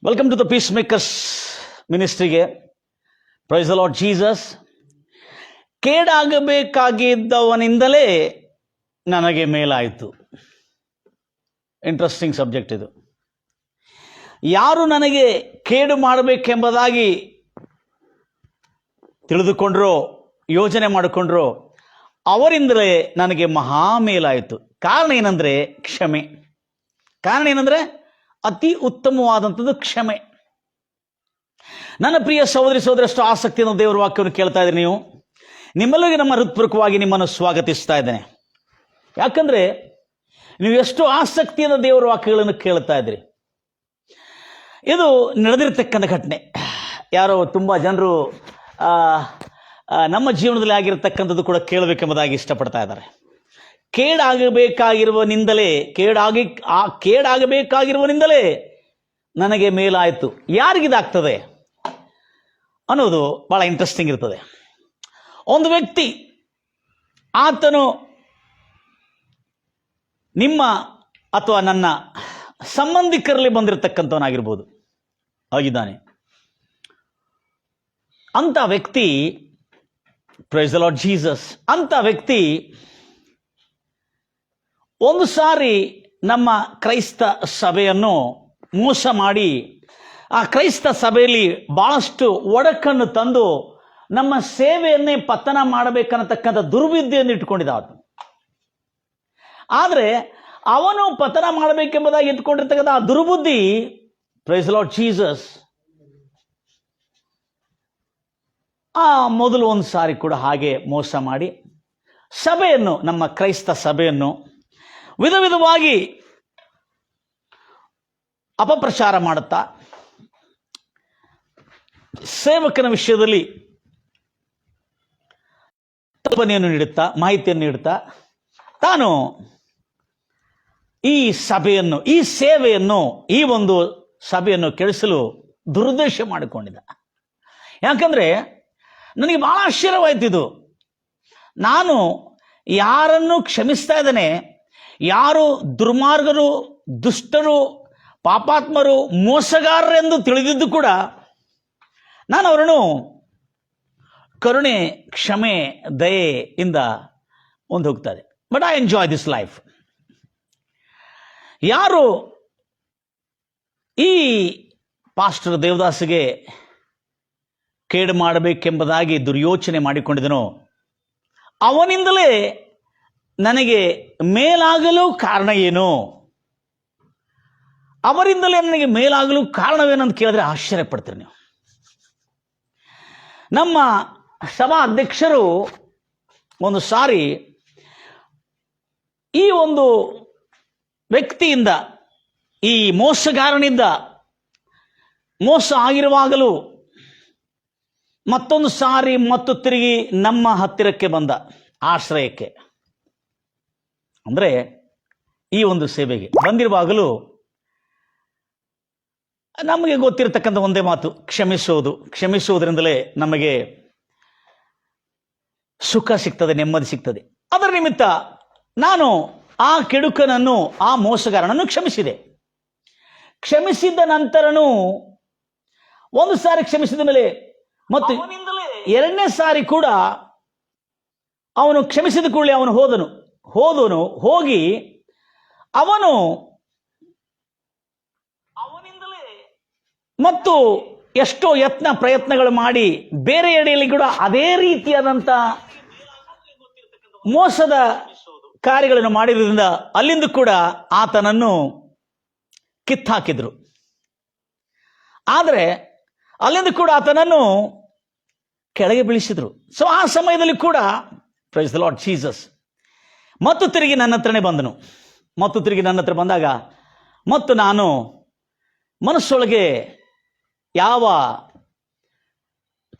Welcome to the peace makers ಮಿನಿಸ್ಟ್ರಿಗೆ. Praise the lord Jesus. ಕೇಡಾಗಬೇಕಾಗಿದ್ದವನಿಂದಲೇ ನನಗೆ ಮೇಲಾಯಿತು. ಇಂಟ್ರೆಸ್ಟಿಂಗ್ ಸಬ್ಜೆಕ್ಟ್ ಇದು. ಯಾರು ನನಗೆ ಕೇಡು ಮಾಡಬೇಕೆಂಬುದಾಗಿ ತಿಳಿದುಕೊಂಡ್ರೋ, ಯೋಚನೆ ಮಾಡಿಕೊಂಡ್ರೋ, ಅವರಿಂದಲೇ ನನಗೆ ಮಹಾ ಮೇಲಾಯಿತು. ಕಾರಣ ಏನಂದರೆ ಕ್ಷಮೆ. ಕಾರಣ ಏನಂದರೆ ಅತಿ ಉತ್ತಮವಾದಂಥದ್ದು ಕ್ಷಮೆ. ನನ್ನ ಪ್ರಿಯ ಸಹೋದರಿ ಸಹೋದರಷ್ಟು ಆಸಕ್ತಿಯನ್ನು ದೇವರ ವಾಕ್ಯವನ್ನು ಕೇಳ್ತಾ ಇದ್ದೀರಿ ನೀವು. ನಿಮ್ಮೆಲ್ಲರಿಗೆ ನಮ್ಮ ಹೃತ್ಪೂರ್ವಕವಾಗಿ ನಿಮ್ಮನ್ನು ಸ್ವಾಗತಿಸ್ತಾ ಇದ್ದೇನೆ. ಯಾಕಂದರೆ ನೀವು ಎಷ್ಟು ಆಸಕ್ತಿಯಿಂದ ದೇವರ ವಾಕ್ಯಗಳನ್ನು ಕೇಳ್ತಾ ಇದ್ದೀರಿ. ಇದು ನಡೆದಿರ್ತಕ್ಕಂಥ ಘಟನೆ. ಯಾರೋ ತುಂಬ ಜನರು ನಮ್ಮ ಜೀವನದಲ್ಲಿ ಆಗಿರತಕ್ಕಂಥದ್ದು ಕೂಡ ಕೇಳಬೇಕೆಂಬುದಾಗಿ ಇಷ್ಟಪಡ್ತಾ ಇದ್ದಾರೆ. ಕೇಡಾಗಬೇಕಾಗಿರುವನಿಂದಲೇ ನನಗೆ ಮೇಲಾಯಿತು. ಯಾರಿಗಿದಾಗ್ತದೆ ಅನ್ನೋದು ಭಾಳ ಇಂಟ್ರೆಸ್ಟಿಂಗ್ ಇರ್ತದೆ. ಒಂದು ವ್ಯಕ್ತಿ, ಆತನು ನಿಮ್ಮ ಅಥವಾ ನನ್ನ ಸಂಬಂಧಿಕರಲ್ಲಿ ಬಂದಿರತಕ್ಕಂಥವನಾಗಿರ್ಬೋದು, ಆಗಿದ್ದಾನೆ. ಅಂಥ ವ್ಯಕ್ತಿ, ಪ್ರೈಸ್ ದ ಲಾರ್ಡ್ ಜೀಸಸ್, ಅಂಥ ವ್ಯಕ್ತಿ ಒಂದು ಸಾರಿ ನಮ್ಮ ಕ್ರೈಸ್ತ ಸಭೆಯನ್ನು ಮೋಸ ಮಾಡಿ ಆ ಕ್ರೈಸ್ತ ಸಭೆಯಲ್ಲಿ ಭಾಳಷ್ಟು ಒಡಕನ್ನು ತಂದು ನಮ್ಮ ಸೇವೆಯನ್ನೇ ಪತನ ಮಾಡಬೇಕನ್ನತಕ್ಕಂಥ ದುರ್ಬುದ್ಧಿಯನ್ನು ಇಟ್ಕೊಂಡಿದ್ದ ಆತ. ಆದರೆ ಅವನು ಪತನ ಮಾಡಬೇಕೆಂಬುದಾಗಿ ಇಟ್ಕೊಂಡಿರ್ತಕ್ಕಂಥ ಆ ದುರ್ಬುದ್ಧಿ, ಪ್ರೈಸ್ ದ ಲಾರ್ಡ್ ಜೀಸಸ್, ಮೊದಲು ಒಂದು ಸಾರಿ ಕೂಡ ಹಾಗೆ ಮೋಸ ಮಾಡಿ ಸಭೆಯನ್ನು, ನಮ್ಮ ಕ್ರೈಸ್ತ ಸಭೆಯನ್ನು ವಿಧ ವಿಧವಾಗಿ ಅಪಪ್ರಚಾರ ಮಾಡುತ್ತಾ, ಸೇವಕನ ವಿಷಯದಲ್ಲಿ ಕಲ್ಪನೆಯನ್ನು ನೀಡುತ್ತಾ, ಮಾಹಿತಿಯನ್ನು ನೀಡುತ್ತಾ, ತಾನು ಈ ಸಭೆಯನ್ನು, ಈ ಸೇವೆಯನ್ನು, ಈ ಒಂದು ಸಭೆಯನ್ನು ಕೆಡಿಸಲು ದುರುದ್ದೇಶ ಮಾಡಿಕೊಂಡಿದ್ದ. ಯಾಕಂದರೆ ನನಗೆ ಬಹಳ ಆಶ್ಚರ್ಯವಾಯ್ತಿದು. ನಾನು ಯಾರನ್ನು ಕ್ಷಮಿಸ್ತಾ ಇದ್ದೇನೆ, ಯಾರು ದುರ್ಮಾರ್ಗರು, ದುಷ್ಟರು, ಪಾಪಾತ್ಮರು, ಮೋಸಗಾರರೆಂದು ತಿಳಿದಿದ್ದು ಕೂಡ ನಾನು ಅವರನ್ನು ಕರುಣೆ, ಕ್ಷಮೆ, ದಯೆಯಿಂದ ಒಂದು ಹೋಗ್ತಾರೆ. But I enjoy this life. ಯಾರು ಈ ಪಾಸ್ಟರ್ ದೇವದಾಸ್ಗೆ ಕೇಡು ಮಾಡಬೇಕೆಂಬುದಾಗಿ ದುರ್ಯೋಚನೆ ಮಾಡಿಕೊಂಡಿದನೋ, ಅವನಿಂದಲೇ ನನಗೆ ಮೇಲಾಗಲು ಕಾರಣ ಏನು, ಅವರಿಂದಲೇ ನನಗೆ ಮೇಲಾಗಲು ಕಾರಣವೇನಂತ ಕೇಳಿದ್ರೆ ಆಶ್ಚರ್ಯ ಪಡ್ತೀರಿ ನೀವು. ನಮ್ಮ ಸಭಾ ಅಧ್ಯಕ್ಷರು ಒಂದು ಸಾರಿ ಈ ಒಂದು ವ್ಯಕ್ತಿಯಿಂದ, ಈ ಮೋಸಗಾರನಿಂದ ಮೋಸ ಆಗಿರುವಾಗಲೂ ಮತ್ತೊಂದು ಸಾರಿ ಮತ್ತು ತಿರುಗಿ ನಮ್ಮ ಹತ್ತಿರಕ್ಕೆ ಬಂದ, ಆಶ್ರಯಕ್ಕೆ, ಅಂದರೆ ಈ ಒಂದು ಸೇವೆಗೆ ಬಂದಿರುವಾಗಲೂ ನಮಗೆ ಗೊತ್ತಿರತಕ್ಕಂಥ ಒಂದೇ ಮಾತು, ಕ್ಷಮಿಸೋದು. ಕ್ಷಮಿಸುವುದರಿಂದಲೇ ನಮಗೆ ಸುಖ ಸಿಗ್ತದೆ, ನೆಮ್ಮದಿ ಸಿಗ್ತದೆ. ಅದರ ನಿಮಿತ್ತ ನಾನು ಆ ಕೆಡುಕನನ್ನು, ಆ ಮೋಸಗಾರನನ್ನು ಕ್ಷಮಿಸಿದೆ. ಕ್ಷಮಿಸಿದ ನಂತರನೂ ಒಂದು ಸಾರಿ ಕ್ಷಮಿಸಿದ ಮೇಲೆ ಮತ್ತು ಎರಡನೇ ಸಾರಿ ಕೂಡ ಅವನು ಕ್ಷಮಿಸಿದ ಕೂಡಲೇ ಅವನು ಹೋಗಿ ಅವನು ಅವನಿಂದಲೇ ಮತ್ತು ಎಷ್ಟೋ ಪ್ರಯತ್ನಗಳು ಮಾಡಿ ಬೇರೆ ಎಡೆಯಲ್ಲಿ ಕೂಡ ಅದೇ ರೀತಿಯಾದಂಥ ಮೋಸದ ಕಾರ್ಯಗಳನ್ನು ಮಾಡಿರೋದ್ರಿಂದ ಅಲ್ಲಿಂದ ಕೂಡ ಆತನನ್ನು ಕಿತ್ತಾಕಿದ್ರು. ಆದರೆ ಅಲ್ಲಿಂದ ಕೂಡ ಆತನನ್ನು ಕೆಳಗೆ ಬೀಳಿಸಿದ್ರು. ಸೊ ಆ ಸಮಯದಲ್ಲಿ ಕೂಡ, ಪ್ರೈಸ್ ದ ಲಾರ್ಡ್ ಜೀಸಸ್, ಮತ್ತು ತಿರುಗಿ ನನ್ನ ಹತ್ರನೇ ಬಂದನು. ಮತ್ತು ತಿರುಗಿ ನನ್ನ ಹತ್ರ ಬಂದಾಗ ಮತ್ತು ನಾನು ಮನಸ್ಸೊಳಗೆ ಯಾವ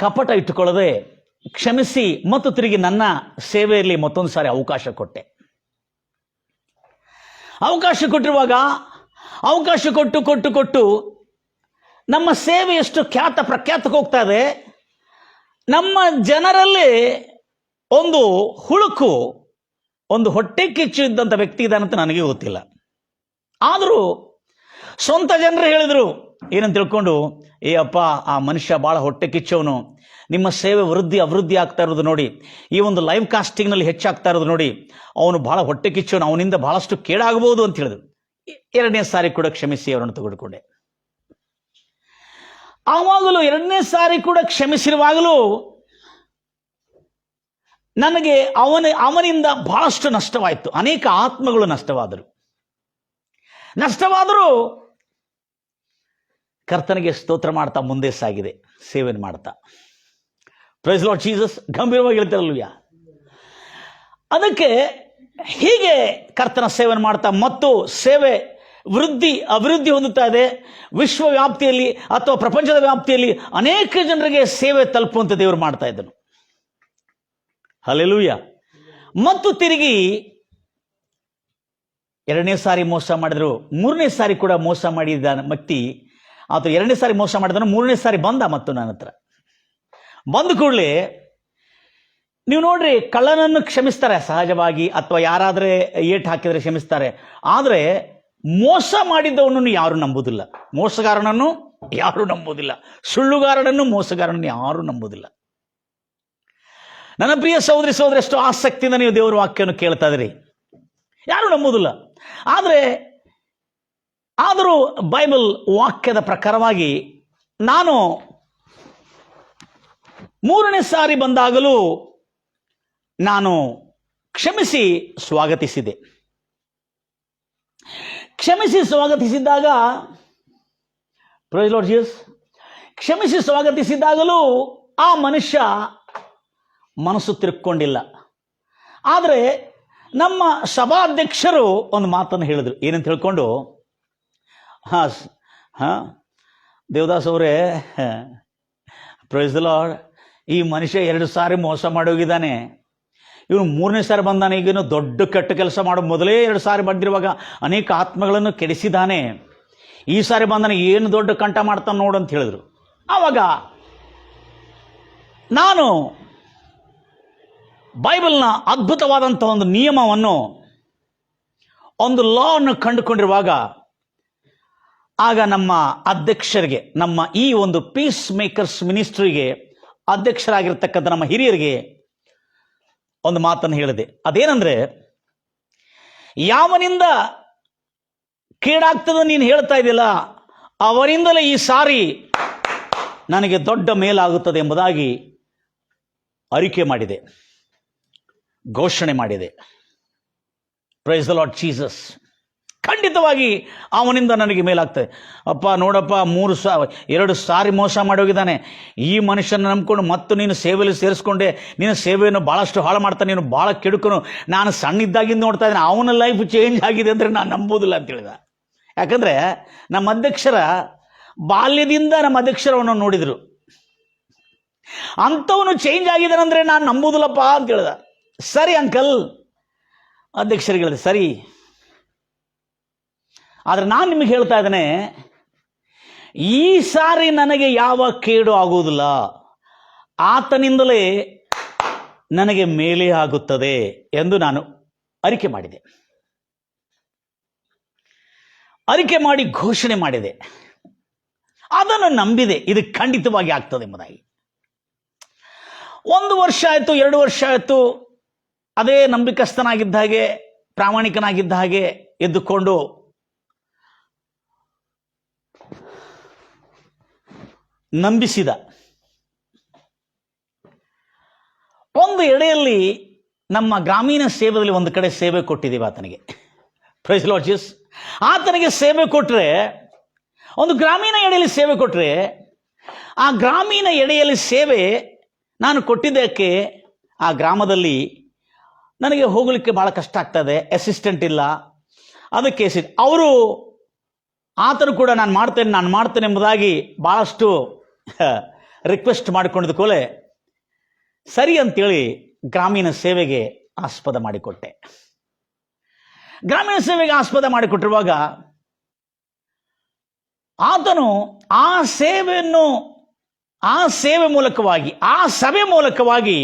ಕಪಟ ಇಟ್ಟುಕೊಳ್ಳದೆ ಕ್ಷಮಿಸಿ ಮತ್ತು ತಿರುಗಿ ನನ್ನ ಸೇವೆಯಲ್ಲಿ ಮತ್ತೊಂದು ಸಾರಿ ಅವಕಾಶ ಕೊಟ್ಟೆ. ಅವಕಾಶ ಕೊಟ್ಟಿರುವಾಗ ಅವಕಾಶ ಕೊಟ್ಟು ನಮ್ಮ ಸೇವೆ ಎಷ್ಟು ಪ್ರಖ್ಯಾತಕ್ಕೆ ಹೋಗ್ತಾ ಇದೆ. ನಮ್ಮ ಜನರಲ್ಲಿ ಒಂದು ಹುಳುಕು, ಒಂದು ಹೊಟ್ಟೆ ಕಿಚ್ಚು ಇದ್ದಂಥ ವ್ಯಕ್ತಿ ಇದ್ದಾನಂತ ನನಗೆ ಗೊತ್ತಿಲ್ಲ. ಆದರೂ ಸ್ವಂತ ಜನರು ಹೇಳಿದರು, ಏನಂತ ತಿಳ್ಕೊಂಡು, ಏ ಅಪ್ಪ, ಆ ಮನುಷ್ಯ ಭಾಳ ಹೊಟ್ಟೆ ಕಿಚ್ಚವನು, ನಿಮ್ಮ ಸೇವೆ ಅಭಿವೃದ್ಧಿ ಆಗ್ತಾ ಇರೋದು ನೋಡಿ, ಈ ಒಂದು ಲೈವ್ ಕಾಸ್ಟಿಂಗ್ನಲ್ಲಿ ಹೆಚ್ಚಾಗ್ತಾ ಇರೋದು ನೋಡಿ, ಅವನು ಭಾಳ ಹೊಟ್ಟೆ ಕಿಚ್ಚವನು, ಅವನಿಂದ ಬಹಳಷ್ಟು ಕೇಡಾಗಬಹುದು ಅಂತ ಹೇಳಿದ್ರು. 2ನೇ ಸಾರಿ ಕೂಡ ಕ್ಷಮಿಸಿ ಅವರನ್ನು ತೆಗೆದುಕೊಂಡೆ. ಆವಾಗಲೂ 2ನೇ ಸಾರಿ ಕೂಡ ಕ್ಷಮಿಸಿರುವಾಗಲೂ ನನಗೆ ಅವನಿಂದ ಬಹಳಷ್ಟು ನಷ್ಟವಾಯಿತು. ಅನೇಕ ಆತ್ಮಗಳು ನಷ್ಟವಾದರೂ ಕರ್ತನಿಗೆ ಸ್ತೋತ್ರ ಮಾಡ್ತಾ ಮುಂದೆ ಸಾಗಿದೆ, ಸೇವೆ ಮಾಡ್ತಾ. Praise lord Jesus. ಗಂಭೀರವಾಗಿ ಹೇಳ್ತಾರಲ್ವ. ಅದಕ್ಕೆ ಹೀಗೆ ಕರ್ತನ ಸೇವೆ ಮಾಡ್ತಾ ಮತ್ತು ಸೇವೆ ಅಭಿವೃದ್ಧಿ ಹೊಂದುತ್ತಾ ಇದೆ. ವಿಶ್ವವ್ಯಾಪ್ತಿಯಲ್ಲಿ ಅಥವಾ ಪ್ರಪಂಚದ ವ್ಯಾಪ್ತಿಯಲ್ಲಿ ಅನೇಕ ಜನರಿಗೆ ಸೇವೆ ತಲುಪುವಂತ ದೇವರು ಮಾಡ್ತಾ ಇದ್ದನು. ಹಲ್ಲೆಲೂಯಾ. ಮತ್ತು ತಿರುಗಿ 2ನೇ ಸಾರಿ ಮೋಸ ಮಾಡಿದ್ರು, 3ನೇ ಸಾರಿ ಕೂಡ ಮೋಸ ಮಾಡಿದ ವ್ಯಕ್ತಿ ಆತ 2ನೇ ಸಾರಿ ಮೋಸ ಮಾಡಿದನು. 3ನೇ ಸಾರಿ ಬಂದ ಮತ್ತು ನನ್ನ ಹತ್ರ ಬಂದ ಕೂಡಲೇ ನೀವು ನೋಡ್ರಿ, ಕಳ್ಳನನ್ನು ಕ್ಷಮಿಸ್ತಾರೆ ಸಹಜವಾಗಿ, ಅಥವಾ ಯಾರಾದ್ರೆ ಏಟ್ ಹಾಕಿದ್ರೆ ಕ್ಷಮಿಸ್ತಾರೆ. ಆದರೆ ಮೋಸ ಮಾಡಿದ್ದವನನ್ನು ಯಾರು ನಂಬುವುದಿಲ್ಲ, ಮೋಸಗಾರನನ್ನು ಯಾರು ನಂಬುವುದಿಲ್ಲ, ಸುಳ್ಳುಗಾರನನ್ನು ಮೋಸಗಾರನನ್ನು ಯಾರು ನಂಬುವುದಿಲ್ಲ. ನನ್ನ ಪ್ರಿಯ ಸಹೋದರಿ ಎಷ್ಟು ಆಸಕ್ತಿಯಿಂದ ನೀವು ದೇವರ ವಾಕ್ಯವನ್ನು ಕೇಳ್ತಾ ಇದ್ರಿ, ಯಾರು ನಂಬುವುದಿಲ್ಲ. ಆದರೂ ಬೈಬಲ್ ವಾಕ್ಯದ ಪ್ರಕಾರವಾಗಿ ನಾನು 3ನೇ ಸಾರಿ ಬಂದಾಗಲೂ ನಾನು ಕ್ಷಮಿಸಿ ಸ್ವಾಗತಿಸಿದ್ದಾಗ ಪ್ರೈಸ್ ಲಾರ್ಡ್ ಜೀಸಸ್, ಕ್ಷಮಿಸಿ ಸ್ವಾಗತಿಸಿದಾಗಲೂ ಆ ಮನುಷ್ಯ ಮನಸ್ಸು ತಿರುಗಿಕೊಂಡಿಲ್ಲ. ಆದರೆ ನಮ್ಮ ಸಭಾಧ್ಯಕ್ಷರು ಒಂದು ಮಾತನ್ನು ಹೇಳಿದ್ರು. ಏನಂತ ಹೇಳ್ಕೊಂಡು, ದೇವದಾಸ್ ಅವರೇ, ಪ್ರೈಸ್ ದ ಲಾರ್ಡ್, ಈ ಮನುಷ್ಯ 2 ಸಾರಿ ಮೋಸ ಮಾಡೋಗಿದ್ದಾನೆ, ಇವನು 3ನೇ ಸಾರಿ ಬಂದಾನೆ, ಈಗೇನು ದೊಡ್ಡ ಕೆಟ್ಟ ಕೆಲಸ ಮಾಡೋ ಮೊದಲೇ 2 ಸಾರಿ ಬಂದಿರುವಾಗ ಅನೇಕ ಆತ್ಮಗಳನ್ನು ಕೆಡಿಸಿದ್ದಾನೆ, ಈ ಸಾರಿ ಬಂದಾನೆ, ಏನು ದೊಡ್ಡ ಕಂಠ ಮಾಡ್ತಾನೆ ನೋಡು ಅಂತ ಹೇಳಿದ್ರು. ಆವಾಗ ನಾನು ಬೈಬಲ್ನ ಅದ್ಭುತವಾದಂಥ ಒಂದು ನಿಯಮವನ್ನು, ಒಂದು ಲಾವನ್ನು ಕಂಡುಕೊಂಡಿರುವಾಗ ಆಗ ನಮ್ಮ ಅಧ್ಯಕ್ಷರಿಗೆ, ನಮ್ಮ ಈ ಒಂದು ಪೀಸ್ ಮೇಕರ್ಸ್ ಮಿನಿಸ್ಟ್ರಿಗೆ ಅಧ್ಯಕ್ಷರಾಗಿರ್ತಕ್ಕಂಥ ನಮ್ಮ ಹಿರಿಯರಿಗೆ ಒಂದು ಮಾತನ್ನು ಹೇಳಿದೆ. ಅದೇನಂದ್ರೆ, ಯಾವನಿಂದ ಕೇಡಾಗ್ತದೆ ನೀನು ಹೇಳ್ತಾ ಇದೆಯಲ್ಲ, ಅವರಿಂದಲೇ ಈ ಸಾರಿ ನನಗೆ ದೊಡ್ಡ ಮೇಲಾಗುತ್ತದೆ ಎಂಬುದಾಗಿ ಅರಿಕೆ ಮಾಡಿದೆ, ಘೋಷಣೆ ಮಾಡಿದೆ. Price the lord Jesus. ಖಂಡಿತವಾಗಿ ಅವನಿಂದ ನನಗೆ ಮೇಲಾಗ್ತದೆ. ಅಪ್ಪ ನೋಡಪ್ಪ, 2 ಸಾರಿ ಮೋಸ ಮಾಡೋಗಿದ್ದಾನೆ, ಈ ಮನುಷ್ಯನ ನಂಬ್ಕೊಂಡು ಮತ್ತು ನೀನು ಸೇವೆಯಲ್ಲಿ ಸೇರಿಸ್ಕೊಂಡೆ, ನೀನು ಸೇವೆಯನ್ನು ಭಾಳಷ್ಟು ಹಾಳು ಮಾಡ್ತಾನೆ, ನೀನು ಭಾಳ ಕೆಡುಕನು, ನಾನು ಸಣ್ಣಿದ್ದಾಗಿಂದ ನೋಡ್ತಾ ಇದ್ದೇನೆ, ಅವನ ಲೈಫ್ ಚೇಂಜ್ ಆಗಿದೆ ಅಂದರೆ ನಾನು ನಂಬೋದಿಲ್ಲ ಅಂತ ಹೇಳಿದ. ಯಾಕಂದರೆ ನಮ್ಮ ಅಧ್ಯಕ್ಷರ ಬಾಲ್ಯದಿಂದ ನಮ್ಮ ಅಧ್ಯಕ್ಷರವನ್ನು ನೋಡಿದರು, ಅಂಥವನು ಚೇಂಜ್ ಆಗಿದ್ದಾನಂದರೆ ನಾನು ನಂಬೋದಿಲ್ಲಪ್ಪ ಅಂತ ಹೇಳಿದ. ಸರಿ ಅಂಕಲ್, ಅಧ್ಯಕ್ಷರಿಗೆ ಹೇಳಿದೆ, ಸರಿ, ಆದರೆ ನಾನು ನಿಮಗೆ ಹೇಳ್ತಾ ಇದ್ದೇನೆ, ಈ ಸಾರಿ ನನಗೆ ಯಾವ ಕೇಡು ಆಗುವುದಿಲ್ಲ, ಆತನಿಂದಲೇ ನನಗೆ ಮೇಲೆ ಆಗುತ್ತದೆ ಎಂದು ನಾನು ಅರಿಕೆ ಮಾಡಿ ಘೋಷಣೆ ಮಾಡಿದೆ. ಅದನ್ನು ನಂಬಿದೆ, ಇದು ಖಂಡಿತವಾಗಿ ಆಗ್ತದೆ ಎಂಬುದಾಗಿ. 1 ವರ್ಷ ಆಯಿತು, 2 ವರ್ಷ ಆಯಿತು, ಅದೇ ನಂಬಿಕಸ್ಥನಾಗಿದ್ದ ಹಾಗೆ, ಪ್ರಾಮಾಣಿಕನಾಗಿದ್ದ ಹಾಗೆ ಎದ್ದುಕೊಂಡು ನಂಬಿಸಿದ. ಒಂದು ಎಡೆಯಲ್ಲಿ ನಮ್ಮ ಗ್ರಾಮೀಣ ಸೇವೆಯಲ್ಲಿ ಒಂದು ಕಡೆ ಸೇವೆ ಕೊಟ್ಟಿದ್ದೀವಿ ಆತನಿಗೆ. Praise lord Jesus. ಆತನಿಗೆ ಸೇವೆ ಕೊಟ್ಟರೆ, ಒಂದು ಗ್ರಾಮೀಣ ಎಡೆಯಲ್ಲಿ ಸೇವೆ ಕೊಟ್ಟರೆ, ಆ ಗ್ರಾಮೀಣ ಎಡೆಯಲ್ಲಿ ಸೇವೆ ನಾನು ಕೊಟ್ಟಿದ್ದಕ್ಕೆ ಆ ಗ್ರಾಮದಲ್ಲಿ ನನಗೆ ಹೋಗಲಿಕ್ಕೆ ಭಾಳ ಕಷ್ಟ ಆಗ್ತದೆ, ಅಸಿಸ್ಟೆಂಟ್ ಇಲ್ಲ. ಅದಕ್ಕೆ ಅವರು ಆತನು ಕೂಡ ನಾನು ಮಾಡ್ತೇನೆ ಎಂಬುದಾಗಿ ಭಾಳಷ್ಟು ರಿಕ್ವೆಸ್ಟ್ ಮಾಡಿಕೊಂಡಿದ್ದ ಕೂಡಲೇ ಸರಿ ಅಂತೇಳಿ ಗ್ರಾಮೀಣ ಸೇವೆಗೆ ಆಸ್ಪದ ಮಾಡಿಕೊಟ್ಟೆ. ಗ್ರಾಮೀಣ ಸೇವೆಗೆ ಆಸ್ಪದ ಮಾಡಿಕೊಟ್ಟಿರುವಾಗ ಆತನು ಆ ಸೇವೆ ಮೂಲಕವಾಗಿ, ಆ ಸಭೆ ಮೂಲಕವಾಗಿ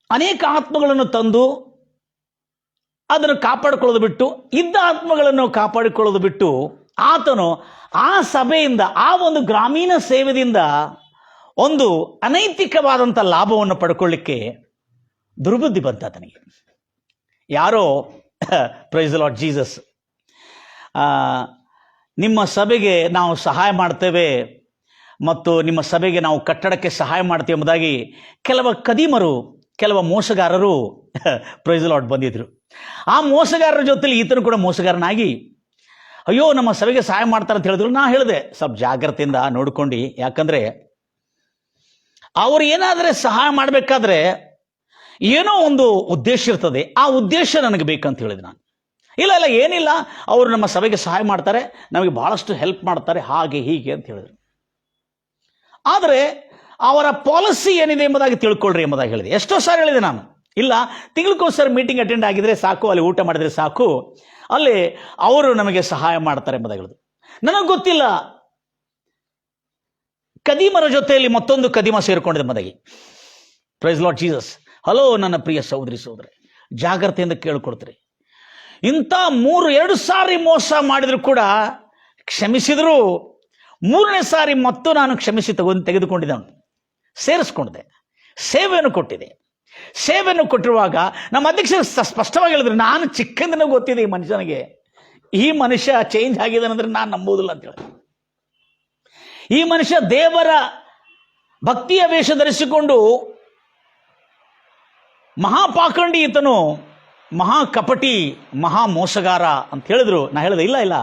ಅನೇಕ ಆತ್ಮಗಳನ್ನು ತಂದು ಅದನ್ನು ಕಾಪಾಡಿಕೊಳ್ಳೋದು ಬಿಟ್ಟು, ಇದ್ದ ಆತ್ಮಗಳನ್ನು ಕಾಪಾಡಿಕೊಳ್ಳೋದು ಬಿಟ್ಟು, ಆತನು ಆ ಸಭೆಯಿಂದ, ಆ ಒಂದು ಗ್ರಾಮೀಣ ಸೇವೆಯಿಂದ ಒಂದು ಅನೈತಿಕವಾದಂಥ ಲಾಭವನ್ನು ಪಡ್ಕೊಳ್ಳಿಕ್ಕೆ ದುರ್ಬುದ್ಧಿ ಬಂತ ಆತನಿಗೆ. ಯಾರೋ ಪ್ರೈಸ್ ಲಾರ್ಡ್ ಜೀಸಸ್, ನಿಮ್ಮ ಸಭೆಗೆ ನಾವು ಸಹಾಯ ಮಾಡ್ತೇವೆ ಮತ್ತು ನಿಮ್ಮ ಸಭೆಗೆ ನಾವು ಕಟ್ಟಡಕ್ಕೆ ಸಹಾಯ ಮಾಡ್ತೀವಿ ಎಂಬುದಾಗಿ ಕೆಲವು ಕದೀಮರು, ಕೆಲವು ಮೋಸಗಾರರು ಪ್ರೈಸ್ ಲಾರ್ಡ್ ಬಂದಿದ್ರು. ಆ ಮೋಸಗಾರರ ಜೊತೆಲಿ ಈತನು ಕೂಡ ಮೋಸಗಾರನಾಗಿ, ಅಯ್ಯೋ ನಮ್ಮ ಸಭೆಗೆ ಸಹಾಯ ಮಾಡ್ತಾರೆ ಅಂತ ಹೇಳಿದ್ರು. ನಾ ಹೇಳಿದೆ ಸ್ವಲ್ಪ ಜಾಗ್ರತೆಯಿಂದ ನೋಡ್ಕೊಂಡು, ಯಾಕಂದರೆ ಅವ್ರು ಏನಾದರೆ ಸಹಾಯ ಮಾಡಬೇಕಾದ್ರೆ ಏನೋ ಒಂದು ಉದ್ದೇಶ ಇರ್ತದೆ, ಆ ಉದ್ದೇಶ ನನಗೆ ಬೇಕಂತ ಹೇಳಿದೆ ನಾನು. ಇಲ್ಲ ಏನಿಲ್ಲ, ಅವರು ನಮ್ಮ ಸಭೆಗೆ ಸಹಾಯ ಮಾಡ್ತಾರೆ, ನಮಗೆ ಬಹಳಷ್ಟು ಹೆಲ್ಪ್ ಮಾಡ್ತಾರೆ, ಹಾಗೆ ಹೀಗೆ ಅಂತ ಹೇಳಿದ್ರು. ಆದರೆ ಅವರ ಪಾಲಿಸಿ ಏನಿದೆ ಎಂಬುದಾಗಿ ತಿಳ್ಕೊಳ್ರಿ ಎಂಬುದಾಗಿ ಹೇಳಿದೆ. ಎಷ್ಟೋ ಸಾರಿ ಹೇಳಿದೆ ನಾನು, ಇಲ್ಲ ತಿಂಗಳಿಗೋಸ್ಕರ ಮೀಟಿಂಗ್ ಅಟೆಂಡ್ ಆಗಿದ್ರೆ ಸಾಕು, ಅಲ್ಲಿ ಊಟ ಮಾಡಿದ್ರೆ ಸಾಕು, ಅಲ್ಲಿ ಅವರು ನಮಗೆ ಸಹಾಯ ಮಾಡ್ತಾರೆ ಎಂಬುದಾಗಿ ಹೇಳಿದ್ರು. ನನಗೆ ಗೊತ್ತಿಲ್ಲ ಕದೀಮರ ಜೊತೆಯಲ್ಲಿ ಮತ್ತೊಂದು ಕದೀಮ ಸೇರಿಕೊಂಡಿದೆ ಎಂಬುದಾಗಿ. Price lord Jesus. ಹಲೋ ನನ್ನ ಪ್ರಿಯ ಸಹೋದರಿ ಸಹೋದರ, ಜಾಗ್ರತೆಯಿಂದ ಕೇಳಿಕೊಡ್ತೀರಿ. ಇಂಥ 2 ಸಾರಿ ಮೋಸ ಮಾಡಿದ್ರು ಕೂಡ ಕ್ಷಮಿಸಿದ್ರು. 3ನೇ ಸಾರಿ ಮತ್ತು ನಾನು ಕ್ಷಮಿಸಿ ತೆಗೆದುಕೊಂಡಿದ್ದವನು, ಸೇರಿಸ್ಕೊಂಡಿದ್ದೆ, ಸೇವೆಯನ್ನು ಕೊಟ್ಟಿದೆ. ಸೇವೆಯನ್ನು ಕೊಟ್ಟಿರುವಾಗ ನಮ್ಮ ಅಧ್ಯಕ್ಷರು ಸ್ಪಷ್ಟವಾಗಿ ಹೇಳಿದ್ರು, ನಾನು ಚಿಕ್ಕಂದಿನ ಗೊತ್ತಿದೆ ಈ ಮನುಷ್ಯನಿಗೆ, ಈ ಮನುಷ್ಯ ಚೇಂಜ್ ಆಗಿದ್ದಾನಂದ್ರೆ ನಾನು ನಂಬುವುದಿಲ್ಲ ಅಂತ ಹೇಳಿ. ಈ ಮನುಷ್ಯ ದೇವರ ಭಕ್ತಿಯ ವೇಷ ಧರಿಸಿಕೊಂಡು ಮಹಾಪಾಖಂಡಿ, ಈತನು ಮಹಾ ಕಪಟಿ, ಮಹಾ ಮೋಸಗಾರ ಅಂತ ಹೇಳಿದ್ರು. ನಾ ಹೇಳಿದೆ ಇಲ್ಲ,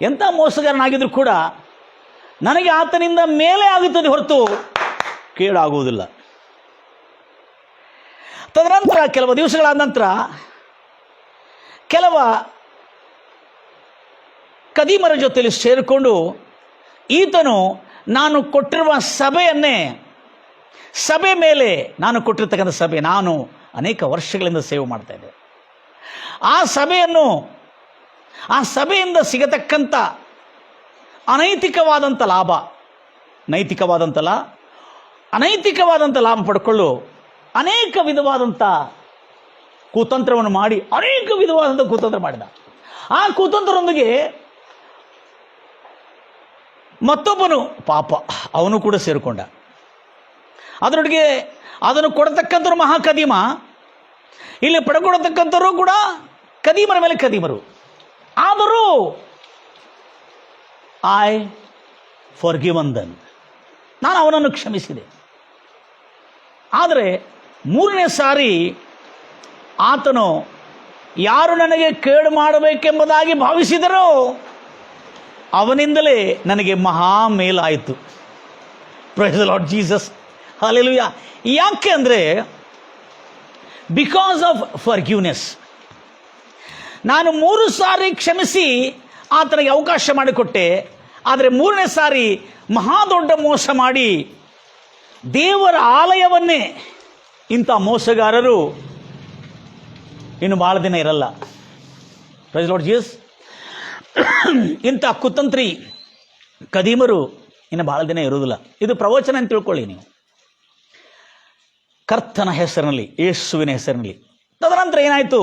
ಎಂಥ ಮೋಸಗಾರನಾಗಿದ್ರು ಕೂಡ ನನಗೆ ಆತನಿಂದ ಮೇಲೆ ಆಗುತ್ತದೆ ಹೊರತು ಕೇಡಾಗುವುದಿಲ್ಲ. ತದನಂತರ ಕೆಲವು ದಿವಸಗಳಾದ ನಂತರ ಕೆಲವು ಕದೀಮರ ಜೊತೆಯಲ್ಲಿ ಸೇರಿಕೊಂಡು ಈತನು ನಾನು ಕೊಟ್ಟಿರುವ ಸಭೆ ಮೇಲೆ, ನಾನು ಕೊಟ್ಟಿರ್ತಕ್ಕಂಥ ಸಭೆ, ನಾನು ಅನೇಕ ವರ್ಷಗಳಿಂದ ಸೇವೆ ಮಾಡ್ತಾ ಇದ್ದೆ, ಆ ಸಭೆಯಿಂದ ಸಿಗತಕ್ಕಂಥ ಅನೈತಿಕವಾದಂಥ ಲಾಭ ಪಡ್ಕೊಳ್ಳು ಅನೇಕ ವಿಧವಾದಂಥ ಕುತಂತ್ರವನ್ನು ಮಾಡಿ, ಕುತಂತ್ರ ಮಾಡಿದ. ಆ ಕುತಂತ್ರದೊಂದಿಗೆ ಮತ್ತೊಬ್ಬನು ಪಾಪ ಅವನು ಕೂಡ ಸೇರಿಕೊಂಡ. ಅದರೊಟ್ಟಿಗೆ ಅದನ್ನು ಕೊಡತಕ್ಕಂಥವ್ರು ಮಹಾ ಕದೀಮ, ಇಲ್ಲಿ ಪಡ್ಕೊಡತಕ್ಕಂಥವ್ರು ಕೂಡ ಕದೀಮರ ಮೇಲೆ ಕದೀಮರು. ಆದರೂ ಐ ಫಾರ್ಗಿವನ್ ದೆಮ್, ನಾನು ಅವನನ್ನು ಕ್ಷಮಿಸಿದೆ. ಆದರೆ 3ನೇ ಸಾರಿ ಆತನು ಯಾರು ನನಗೆ ಕೇಡು ಮಾಡಬೇಕೆಂಬುದಾಗಿ ಭಾವಿಸಿದರೋ ಅವನಿಂದಲೇ ನನಗೆ ಮಹಾ ಮೇಲಾಯಿತು. Praise the lord Jesus, hallelujah. ಯಾಕೆ ಅಂದರೆ ಬಿಕಾಸ್ ಆಫ್ ಫರ್ಗಿವ್ನೆಸ್. ನಾನು 3 ಸಾರಿ ಕ್ಷಮಿಸಿ ಆತನಿಗೆ ಅವಕಾಶ ಮಾಡಿಕೊಟ್ಟೆ, ಆದರೆ 3ನೇ ಸಾರಿ ಮಹಾ ದೊಡ್ಡ ಮೋಸ ಮಾಡಿ ದೇವರ ಆಲಯವನ್ನೇ ಇಂಥ ಮೋಸಗಾರರು ಇನ್ನು ಭಾಳ ದಿನ ಇರಲ್ಲ. Praise lord Jesus. ಇಂಥ ಕುತಂತ್ರಿ ಕದೀಮರು ಇನ್ನು ಭಾಳ ದಿನ ಇರುವುದಿಲ್ಲ. ಇದು ಪ್ರವಚನ ಅಂತ ತಿಳ್ಕೊಳ್ಳಿ ನೀವು, ಕರ್ತನ ಹೆಸರಿನಲ್ಲಿ, ಯೇಸುವಿನ ಹೆಸರಿನಲ್ಲಿ. ತದನಂತರ ಏನಾಯಿತು,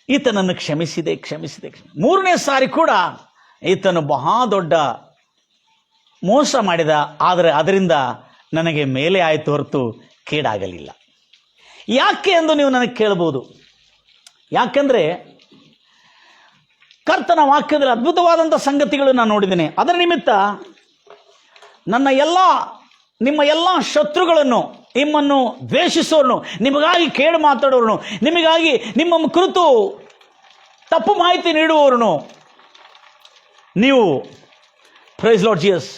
ಈತನನ್ನು ಕ್ಷಮಿಸಿದೆ. 3ನೇ ಸಾರಿ ಕೂಡ ಈತನು ಮಹಾ ದೊಡ್ಡ ಮೋಸ ಮಾಡಿದ, ಆದರೆ ಅದರಿಂದ ನನಗೆ ಮೇಲೆ ಆಯಿತು ಹೊರತು ಕೇಡಾಗಲಿಲ್ಲ. ಯಾಕೆ ಎಂದು ನೀವು ನನಗೆ ಕೇಳಬಹುದು. ಯಾಕೆಂದರೆ ಕರ್ತನ ವಾಕ್ಯದಲ್ಲಿ ಅದ್ಭುತವಾದಂಥ ಸಂಗತಿಗಳು ನಾನು ನೋಡಿದ್ದೇನೆ. ಅದರ ನಿಮಿತ್ತ ನಿಮ್ಮ ಎಲ್ಲ ಶತ್ರುಗಳನ್ನು, ನಿಮ್ಮನ್ನು ದ್ವೇಷಿಸೋರ್ನು, ನಿಮಗಾಗಿ ಕೇಡು ಮಾತಾಡೋರ್ನು, ನಿಮಗಾಗಿ ನಿಮ್ಮ ಕುರಿತು ತಪ್ಪು ಮಾಹಿತಿ ನೀಡುವವರನು, ನೀವು ಪ್ರೈಸ್ ಲಾರ್ಡ್ ಜೀಸಸ್,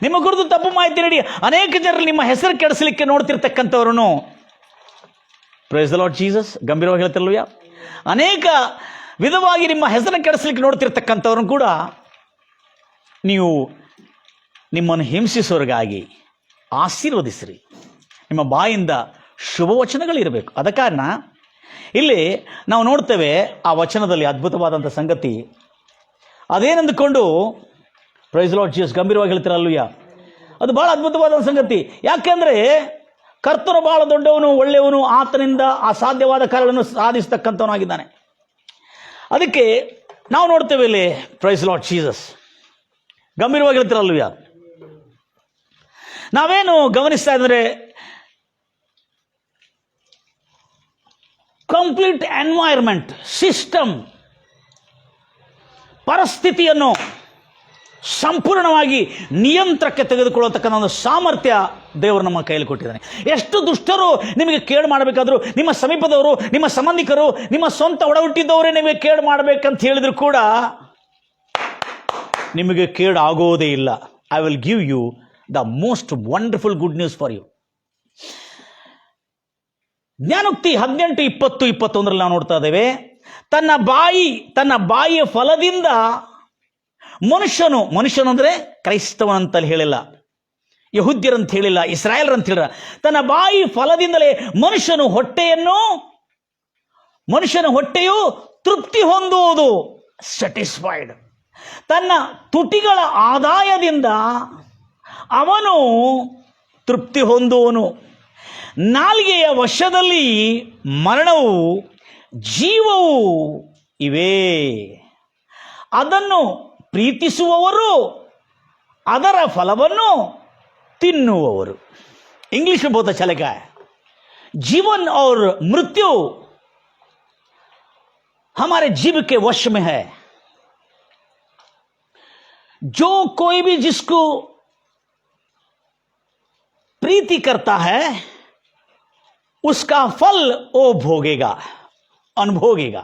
ನಿಮ್ಮ ಕುರಿತು ತಪ್ಪು ಮಾಹಿತಿ ನೀಡಿ ಅನೇಕ ಜನರು ನಿಮ್ಮ ಹೆಸರು ಕೆಡಿಸಲಿಕ್ಕೆ ನೋಡ್ತಿರ್ತಕ್ಕಂಥವ್ರನ್ನು, ಪ್ರೈಸ್ ಲಾರ್ಡ್ ಜೀಸಸ್, ಗಂಭೀರವಾಗಿ ಹೇಳ್ತಿರಲ್ವಯ್ಯ, ಅನೇಕ ವಿಧವಾಗಿ ನಿಮ್ಮ ಹೆಸರನ್ನು ಕೆಡಿಸಲಿಕ್ಕೆ ನೋಡ್ತಿರ್ತಕ್ಕಂಥವ್ರನ್ನು ಕೂಡ ನೀವು ನಿಮ್ಮನ್ನು ಹಿಂಸಿಸೋರಿಗಾಗಿ ಆಶೀರ್ವದಿಸಿರಿ. ನಿಮ್ಮ ಬಾಯಿಂದ ಶುಭ ವಚನಗಳಿರಬೇಕು. ಆದ ಕಾರಣ ಇಲ್ಲಿ ನಾವು ನೋಡ್ತೇವೆ ಆ ವಚನದಲ್ಲಿ ಅದ್ಭುತವಾದಂಥ ಸಂಗತಿ. ಅದೇನೆಂದುಕೊಂಡು ಪ್ರೈಸ್ ಲಾರ್ಡ್ ಜೀಸಸ್ ಗಂಭೀರವಾಗಿ ಹೇಳ್ತೀರಲ್ವಯ್ಯ, ಅದು ಭಾಳ ಅದ್ಭುತವಾದ ಸಂಗತಿ. ಯಾಕೆಂದರೆ ಕರ್ತನು ಬಹಳ ದೊಡ್ಡವನು, ಒಳ್ಳೆಯವನು, ಆತನಿಂದ ಅಸಾಧ್ಯವಾದ ಕಾರ್ಯಗಳನ್ನು ಸಾಧಿಸ್ತಕ್ಕಂಥವನಾಗಿದ್ದಾನೆ. ಅದಕ್ಕೆ ನಾವು ನೋಡ್ತೇವೆ ಇಲ್ಲಿ, ಪ್ರೈಸ್ ಲಾರ್ಡ್ ಜೀಸಸ್, ಗಂಭೀರವಾಗಿ ಹೇಳ್ತಿರಲ್ವ, ನಾವೇನು ಗಮನಿಸ್ತಾ ಇದ್ರೆ ಕಂಪ್ಲೀಟ್ ಎನ್ವೈರ್ಮೆಂಟ್, ಸಿಸ್ಟಮ್, ಪರಿಸ್ಥಿತಿಯನ್ನು ಸಂಪೂರ್ಣವಾಗಿ ನಿಯಂತ್ರಕ್ಕೆ ತೆಗೆದುಕೊಳ್ಳತಕ್ಕಂಥ ಒಂದು ಸಾಮರ್ಥ್ಯ ದೇವರು ನಮ್ಮ ಕೈಯಲ್ಲಿ ಕೊಟ್ಟಿದ್ದಾನೆ. ಎಷ್ಟು ದುಷ್ಟರು ನಿಮಗೆ ಕೇಡು ಮಾಡಬೇಕಾದ್ರೂ, ನಿಮ್ಮ ಸಮೀಪದವರು, ನಿಮ್ಮ ಸಂಬಂಧಿಕರು, ನಿಮ್ಮ ಸ್ವಂತ ಒಡಹುಟ್ಟಿದ್ದವರೇ ನಿಮಗೆ ಕೇಡು ಮಾಡಬೇಕಂತ ಹೇಳಿದ್ರು ಕೂಡ ನಿಮಗೆ ಕೇಡು ಆಗೋದೇ ಇಲ್ಲ. I will give you the most wonderful good news for you. ಜ್ಞಾನೋಕ್ತಿ 18:20-21 ನಾವು ನೋಡ್ತಾ ಇದ್ದೇವೆ. ತನ್ನ ಬಾಯಿಯ ಫಲದಿಂದ ಮನುಷ್ಯನು ಅಂದ್ರೆ ಕ್ರೈಸ್ತವನಂತಲ್ಲಿ ಹೇಳಿಲ್ಲ, ಯಹೂದ್ಯರಂತ ಹೇಳಿಲ್ಲ, ಇಸ್ರಾಯೇಲರಂತ ಹೇಳಿಲ್ಲ, ತನ್ನ ಬಾಯಿ ಫಲದಿಂದಲೇ ಮನುಷ್ಯನ ಹೊಟ್ಟೆಯು ತೃಪ್ತಿ ಹೊಂದುವುದು, ಸ್ಯಾಟಿಸ್ಫೈಡ್. ತನ್ನ ತುಟಿಗಳ ಆದಾಯದಿಂದ ಅವನು ತೃಪ್ತಿ ಹೊಂದುವನು. ನಾಲಿಗೆಯ ವಶದಲ್ಲಿ ಮರಣವು ಜೀವವು ಇವೆ, ಅದನ್ನು ಪ್ರೀತಿಸುವವರು ಅದರ ಫಲವನ್ನು ತಿನ್ನುವವರು. इंग्लिश में बहुत अच्छा लिखा है, जीवन और मृत्यु हमारे जीव के वश में है. जो कोई भी जिसको प्रीति करता है उसका फल वो भोगेगा, ಅನುಭೋಗಿಗ.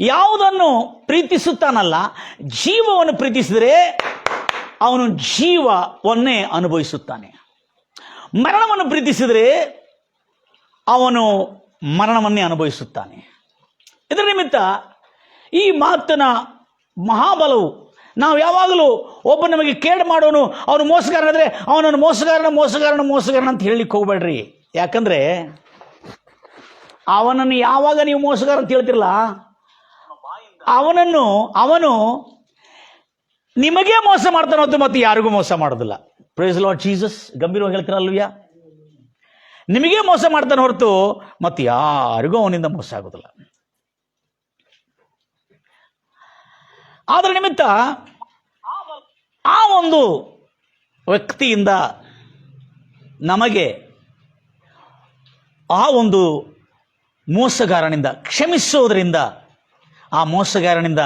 ಯಾವುದನ್ನು ಪ್ರೀತಿಸುತ್ತಾನಲ್ಲ, ಜೀವವನ್ನು ಪ್ರೀತಿಸಿದರೆ ಅವನು ಜೀವವನ್ನೇ ಅನುಭವಿಸುತ್ತಾನೆ. ಮರಣವನ್ನು ಪ್ರೀತಿಸಿದರೆ ಅವನು ಮರಣವನ್ನೇ ಅನುಭವಿಸುತ್ತಾನೆ. ಇದರ ನಿಮಿತ್ತ ಈ ಮಾತಿನ ಮಹಾಬಲವು, ನಾವು ಯಾವಾಗಲೂ ಒಬ್ಬ ನಮಗೆ ಕೇಡು ಮಾಡೋನು, ಅವನು ಮೋಸಗಾರನಾದರೆ ಅವನನ್ನು ಮೋಸಗಾರನ ಅಂತ ಹೇಳಲಿಕ್ಕೆ ಹೋಗ್ಬೇಡ್ರಿ. ಯಾಕಂದ್ರೆ ಅವನನ್ನು ಯಾವಾಗ ನೀವು ಮೋಸಗಾರ ಅಂತ ಹೇಳ್ತಿರಲ್ಲ, ಅವನು ನಿಮಗೇ ಮೋಸ ಮಾಡ್ತಾನೆ ಹೊತ್ತು ಮತ್ತೆ ಯಾರಿಗೂ ಮೋಸ ಮಾಡೋದಿಲ್ಲ. ಪ್ರೈಸ್ ಲಾರ್ಡ್ ಜೀಸಸ್, ಗಂಭೀರವಾಗಿ ಹೇಳ್ತೀರಲ್ವ್ಯಾ, ನಿಮಗೇ ಮೋಸ ಮಾಡ್ತಾನೆ ಹೊರತು ಮತ್ತೆ ಯಾರಿಗೂ ಅವನಿಂದ ಮೋಸ ಆಗೋದಿಲ್ಲ. ಆದ್ರ ನಿಮಿತ್ತ ಆ ಒಂದು ವ್ಯಕ್ತಿಯಿಂದ ನಮಗೆ, ಆ ಒಂದು ಮೋಸಗಾರನಿಂದ ಕ್ಷಮಿಸೋದ್ರಿಂದ, ಆ ಮೋಸಗಾರನಿಂದ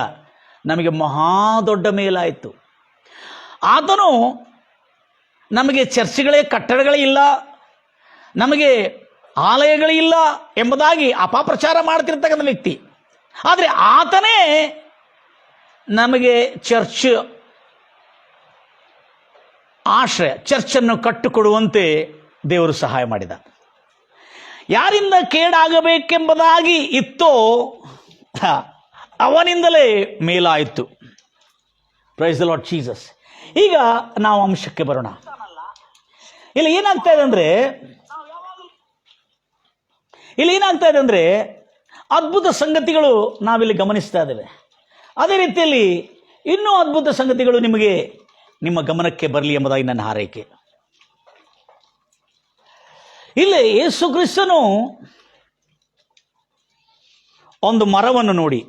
ನಮಗೆ ಮಹಾ ದೊಡ್ಡ ಮೇಲಾಯಿತು. ಆತನು ನಮಗೆ ಚರ್ಚ್ಗಳೇ, ಕಟ್ಟಡಗಳೇ ಇಲ್ಲ, ನಮಗೆ ಆಲಯಗಳೇ ಇಲ್ಲ ಎಂಬುದಾಗಿ ಅಪಪ್ರಚಾರ ಮಾಡ್ತಿರ್ತಕ್ಕಂಥ ವ್ಯಕ್ತಿ. ಆದರೆ ಆತನೇ ನಮಗೆ ಚರ್ಚ್ ಆಶ್ರಯ, ಚರ್ಚನ್ನು ಕಟ್ಟಿಕೊಡುವಂತೆ ದೇವರು ಸಹಾಯ ಮಾಡಿದ. ಯಾರಿಂದ ಕೇಡಾಗಬೇಕೆಂಬುದಾಗಿ ಇತ್ತೋ ಅವನಿಂದಲೇ ಮೇಲಾಯಿತು. Praise the lord Jesus. ಈಗ ನಾವು ಅಂಶಕ್ಕೆ ಬರೋಣ. ಇಲ್ಲಿ ಏನಾಗ್ತಾ ಇದೆ ಅಂದ್ರೆ ಅದ್ಭುತ ಸಂಗತಿಗಳು ನಾವಿಲ್ಲಿ ಗಮನಿಸ್ತಾ ಇದ್ದೇವೆ. ಅದೇ ರೀತಿಯಲ್ಲಿ ಇನ್ನೂ ಅದ್ಭುತ ಸಂಗತಿಗಳು ನಿಮಗೆ, ನಿಮ್ಮ ಗಮನಕ್ಕೆ ಬರಲಿ ಎಂಬುದಾಗಿ ನನ್ನ ಹಾರೈಕೆ. ಇಲ್ಲಿ ಯೇಸು ಕ್ರಿಸ್ತನು ಒಂದು ಮರವನ್ನು ನೋಡಿ,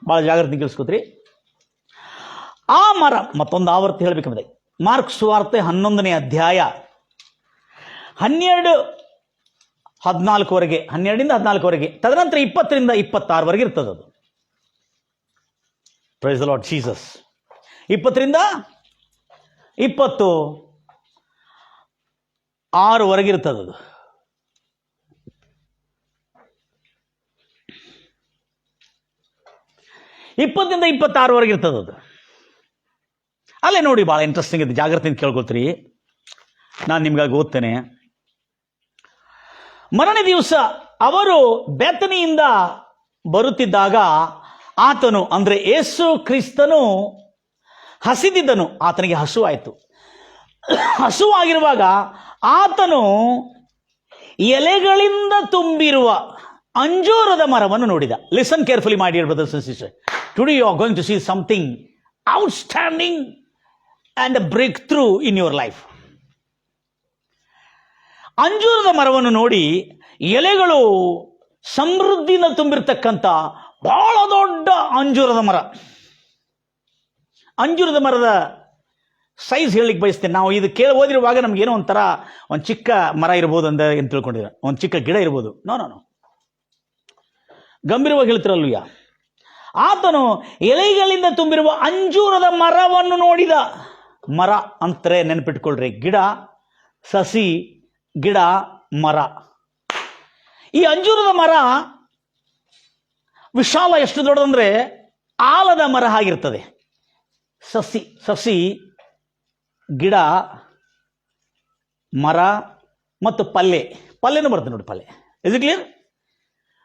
ಬಹಳ ಜಾಗ್ರತೆ ಕೇಳಿಸ್ಕೊತ್ರಿ. ಆ ಮರ, ಮತ್ತೊಂದು ಆವರ್ತಿ ಹೇಳಬೇಕಂದ್ರೆ, ಮಾರ್ಕ್ ಸುವಾರ್ತೆ 11ನೇ ಅಧ್ಯಾಯ 12-14 12-14, ತದನಂತರ 20-26 ಇರ್ತದೆ ಅದು. Price the lord Jesus. 20-26 ಇರ್ತದೆ ಅದು. ಇಪ್ಪತ್ತರಿಂದ 26 ಇರ್ತದೆ ಅದು. ಅಲ್ಲೇ ನೋಡಿ, ಭಾಳ ಇಂಟ್ರೆಸ್ಟಿಂಗ್ ಇದೆ, ಜಾಗ್ರತೆಯಿಂದ ಕೇಳ್ಕೊಳ್ತೀರಿ. ನಾನು ನಿಮ್ಗಾಗಿ ಓದ್ತೇನೆ. ಮರನೇ ದಿವಸ ಅವರು ಬೇತನಿಯಿಂದ ಬರುತ್ತಿದ್ದಾಗ ಆತನು, ಅಂದರೆ ಯೇಸು ಕ್ರಿಸ್ತನು ಹಸಿದಿದ್ದನು. ಆತನಿಗೆ ಹಸುವಾಯಿತು. ಹಸುವಾಗಿರುವಾಗ ಆತನು ಎಲೆಗಳಿಂದ ತುಂಬಿರುವ ಅಂಜೂರದ ಮರವನ್ನು ನೋಡಿದ. Listen carefully my dear brothers and sisters. Today you are going to see something outstanding and a breakthrough in your life. ಅಂಜೂರದ ಮರವನ್ನು ನೋಡಿ ಎಲೆಗಳು ಸಮೃದ್ಧಿಯಿಂದ ತುಂಬಿರ್ತಕ್ಕಂಥ ಬಹಳ ದೊಡ್ಡ ಅಂಜೂರದ ಮರ. ಅಂಜೂರದ ಮರದ ಸೈಜ್ ಹೇಳಲಿಕ್ಕೆ ಬಯಸ್ತೇನೆ. ನಾವು ಇದು ಓದಿರುವಾಗ ನಮ್ಗೇನೋ ಒಂಥರ ಒಂದು ಚಿಕ್ಕ ಮರ ಇರ್ಬೋದು ಅಂತ ಏನು ತಿಳ್ಕೊಂಡಿದ್ದೀರ, ಒಂದು ಚಿಕ್ಕ ಗಿಡ ಇರ್ಬೋದು. ನೋ ಗಂಭೀರವಾಗಿ ಹೇಳ್ತಿರಲ್ವಯ್ಯ. ಆತನು ಎಲೆಗಳಿಂದ ತುಂಬಿರುವ ಅಂಜೂರದ ಮರವನ್ನು ನೋಡಿದ. ಮರ ಅಂತಾರೆ ನೆನಪಿಟ್ಕೊಳ್ರಿ, ಗಿಡ, ಸಸಿ, ಗಿಡ, ಮರ. ಈ ಅಂಜೂರದ ಮರ ವಿಶಾಲ ಎಷ್ಟು ದೊಡ್ಡದಂದ್ರೆ ಆಲದ ಮರ ಆಗಿರ್ತದೆ. ಸಸಿ, ಗಿಡ, ಮರ ಮತ್ತು ಪಲ್ಯನೂ ಬರ್ತದೆ ನೋಡಿ. ಪಲ್ಯ ಇಸ್ ಕ್ಲಿಯರ್?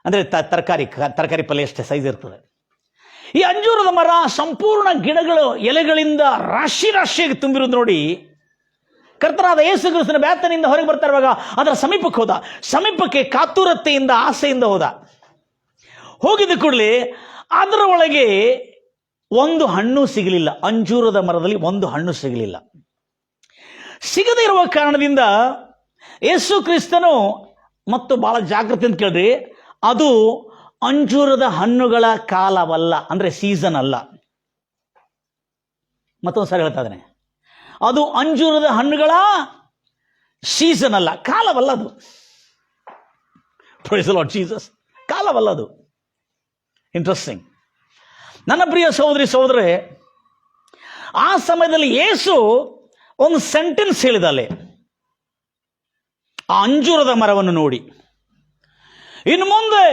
ಅಂದರೆ ತರಕಾರಿ ಪಲ್ಯ ಅಷ್ಟೇ ಸೈಜ್ ಇರ್ತದೆ. ಈ ಅಂಜೂರದ ಮರ ಸಂಪೂರ್ಣ ಗಿಡಗಳು ಎಲೆಗಳಿಂದ ರಾಶಿಯಾಗಿ ತುಂಬಿರೋದು ನೋಡಿ ಕರ್ತನಾದ ಯೇಸು ಕ್ರಿಸ್ತನ ಬ್ಯಾತನಿಂದ ಹೊರಗೆ ಬರ್ತಾ ಇರುವಾಗ ಅದರ ಸಮೀಪಕ್ಕೆ ಹೋದ. ಸಮೀಪಕ್ಕೆ ಕಾತುರತೆಯಿಂದ, ಆಸೆಯಿಂದ ಹೋಗಿದ್ದ ಕೂಡಲೇ ಅದರ ಒಳಗೆ ಒಂದು ಹಣ್ಣು ಸಿಗಲಿಲ್ಲ. ಅಂಜೂರದ ಮರದಲ್ಲಿ ಒಂದು ಹಣ್ಣು ಸಿಗಲಿಲ್ಲ. ಸಿಗದೇ ಇರುವ ಕಾರಣದಿಂದ ಯೇಸು ಕ್ರಿಸ್ತನು ಮತ್ತು ಬಹಳ ಜಾಗೃತಿ ಅಂತ ಕೇಳ್ರಿ, ಅದು ಅಂಜೂರದ ಹಣ್ಣುಗಳ ಕಾಲವಲ್ಲ, ಅಂದ್ರೆ ಸೀಸನ್ ಅಲ್ಲ. ಮತ್ತೊಂದು ಸಾರಿ ಹೇಳ್ತಾ ಇದ್ದೇನೆ, ಅದು ಅಂಜೂರದ ಹಣ್ಣುಗಳ ಸೀಸನ್ ಅಲ್ಲ, ಕಾಲವಲ್ಲ ಅದು. Praise the lord Jesus. ಕಾಲವಲ್ಲ ಅದು. ಇಂಟ್ರೆಸ್ಟಿಂಗ್. ನನ್ನ ಪ್ರಿಯ ಸಹೋದರೇ, ಆ ಸಮಯದಲ್ಲಿ ಯೇಸು ಒಂದು ಸೆಂಟೆನ್ಸ್ ಹೇಳಿದಲ್ಲಿ, ಆ ಅಂಜೂರದ ಮರವನ್ನು ನೋಡಿ, ಇನ್ನು ಮುಂದೆ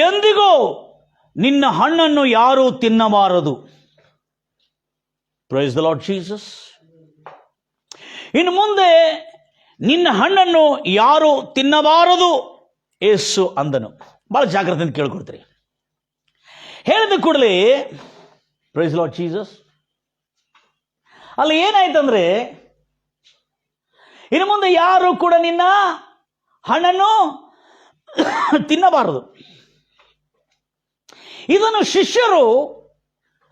ಎಂದಿಗೂ ನಿನ್ನ ಹಣ್ಣನ್ನು ಯಾರೂ ತಿನ್ನಬಾರದು. Praise the lord Jesus. ಇನ್ನು ಮುಂದೆ ನಿನ್ನ ಹಣ್ಣನ್ನು ಯಾರು ತಿನ್ನಬಾರದು ಯೇಸು ಅಂದನು. ಬಹಳ ಜಾಗ್ರತೆಯಿಂದ ಕೇಳ್ಕೊಡ್ತೀರಿ. ಹೇಳಿದ ಕೂಡಲೇ ಪ್ರೈಸ್ ದಿ ಲಾರ್ಡ್ ಜೀಸಸ್, ಅಲ್ಲಿ ಏನಾಯ್ತಂದ್ರೆ, ಇನ್ನು ಮುಂದೆ ಯಾರು ಕೂಡ ನಿನ್ನ ಹಣ್ಣನ್ನು ತಿನ್ನಬಾರದು. ಇದನ್ನು ಶಿಷ್ಯರು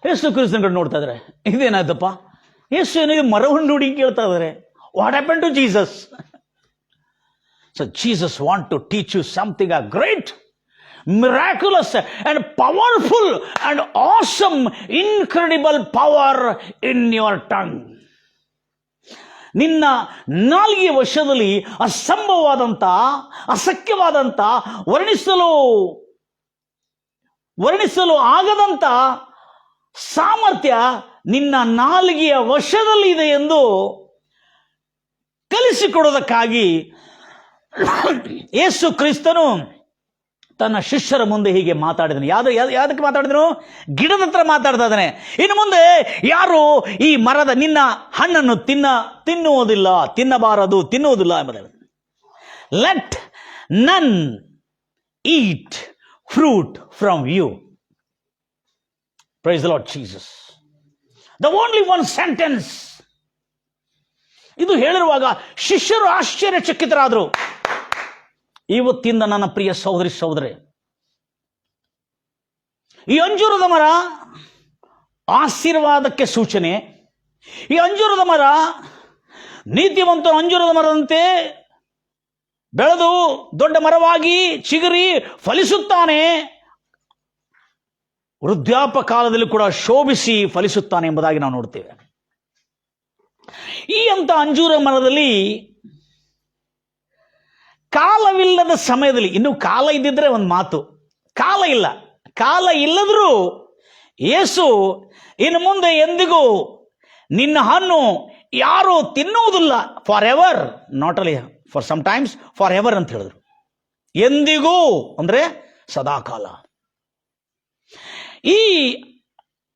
ಯೇಸು ಕ್ರಿಸ್ತನ ಕಡೆ ನೋಡ್ತಾ ಇದ್ದಾರೆ. ಇದೇನಾಯ್ತಪ್ಪ, ಯೇಸು ಏನಿದೆ ಮರವನ್ನು ನೋಡಿ ಕೇಳ್ತಾ ಇದ್ದಾರೆ. What happen to Jesus? So Jesus want to teach you something a great, miraculous and powerful and awesome, incredible power in your tongue. ನಿನ್ನ ನಾಲಿಗೆಯ ವಶದಲ್ಲಿ ಅಸಂಭವವಾದಂಥ, ಅಸಖ್ಯವಾದಂಥ, ವರ್ಣಿಸಲು ಆಗದಂಥ ಸಾಮರ್ಥ್ಯ ನಿನ್ನ ನಾಲಿಗೆಯ ವಶದಲ್ಲಿ ಇದೆ ಎಂದು ಕಲಿಸಿಕೊಡೋದಕ್ಕಾಗಿ ಯೇಸು ಕ್ರಿಸ್ತನು ತನ್ನ ಶಿಷ್ಯರ ಮುಂದೆ ಹೀಗೆ ಮಾತಾಡಿದನು. ಯಾವ್ದಕ್ಕೆ ಮಾತಾಡಿದನು? ಗಿಡದ ಹತ್ರ ಮಾತಾಡ್ತಾ ಇದ್ದಾನೆ. ಇನ್ನು ಮುಂದೆ ಯಾರು ಈ ಮರದ ನಿನ್ನ ಹಣ್ಣನ್ನು ತಿನ್ನುವುದಿಲ್ಲ ಎಂಬುದಾಗಿ. Let none eat fruit from you. Praise the lord Jesus. The only one sentence. ಇದು ಹೇಳಿರುವಾಗ ಶಿಷ್ಯರು ಆಶ್ಚರ್ಯಚಕಿತರಾದರು. ಇವತ್ತಿಂದ ನನ್ನ ಪ್ರಿಯ ಸಹೋದರಿ, ಈ ಅಂಜೂರದ ಮರ ಆಶೀರ್ವಾದಕ್ಕೆ ಸೂಚನೆ. ಈ ಅಂಜೂರದ ಮರ ನೀತಿವಂತ ಅಂಜೂರದ ಮರದಂತೆ ಬೆಳೆದು ದೊಡ್ಡ ಮರವಾಗಿ ಚಿಗುರಿ ಫಲಿಸುತ್ತಾನೆ. ವೃದ್ಧಾಪ್ಯ ಕಾಲದಲ್ಲಿ ಕೂಡ ಶೋಭಿಸಿ ಫಲಿಸುತ್ತಾನೆ ಎಂಬುದಾಗಿ ನಾವು ನೋಡ್ತೇವೆ. ಈ ಅಂತ ಅಂಜೂರ ಮರದಲ್ಲಿ ಕಾಲವಿಲ್ಲದ ಸಮಯದಲ್ಲಿ, ಇನ್ನು ಕಾಲ ಇದ್ದಿದ್ರೆ ಒಂದು ಮಾತು, ಕಾಲ ಇಲ್ಲ. ಕಾಲ ಇಲ್ಲದರೂ ಯೇಸು ಇನ್ನು ಮುಂದೆ ಎಂದಿಗೂ ನಿನ್ನ ಹಣ್ಣು ಯಾರು ತಿನ್ನುವುದಿಲ್ಲ, forever, not only for sometimes, forever ಅಂತ ಹೇಳಿದ್ರು. ಎಂದಿಗೂ ಅಂದ್ರೆ ಸದಾಕಾಲ. ಈ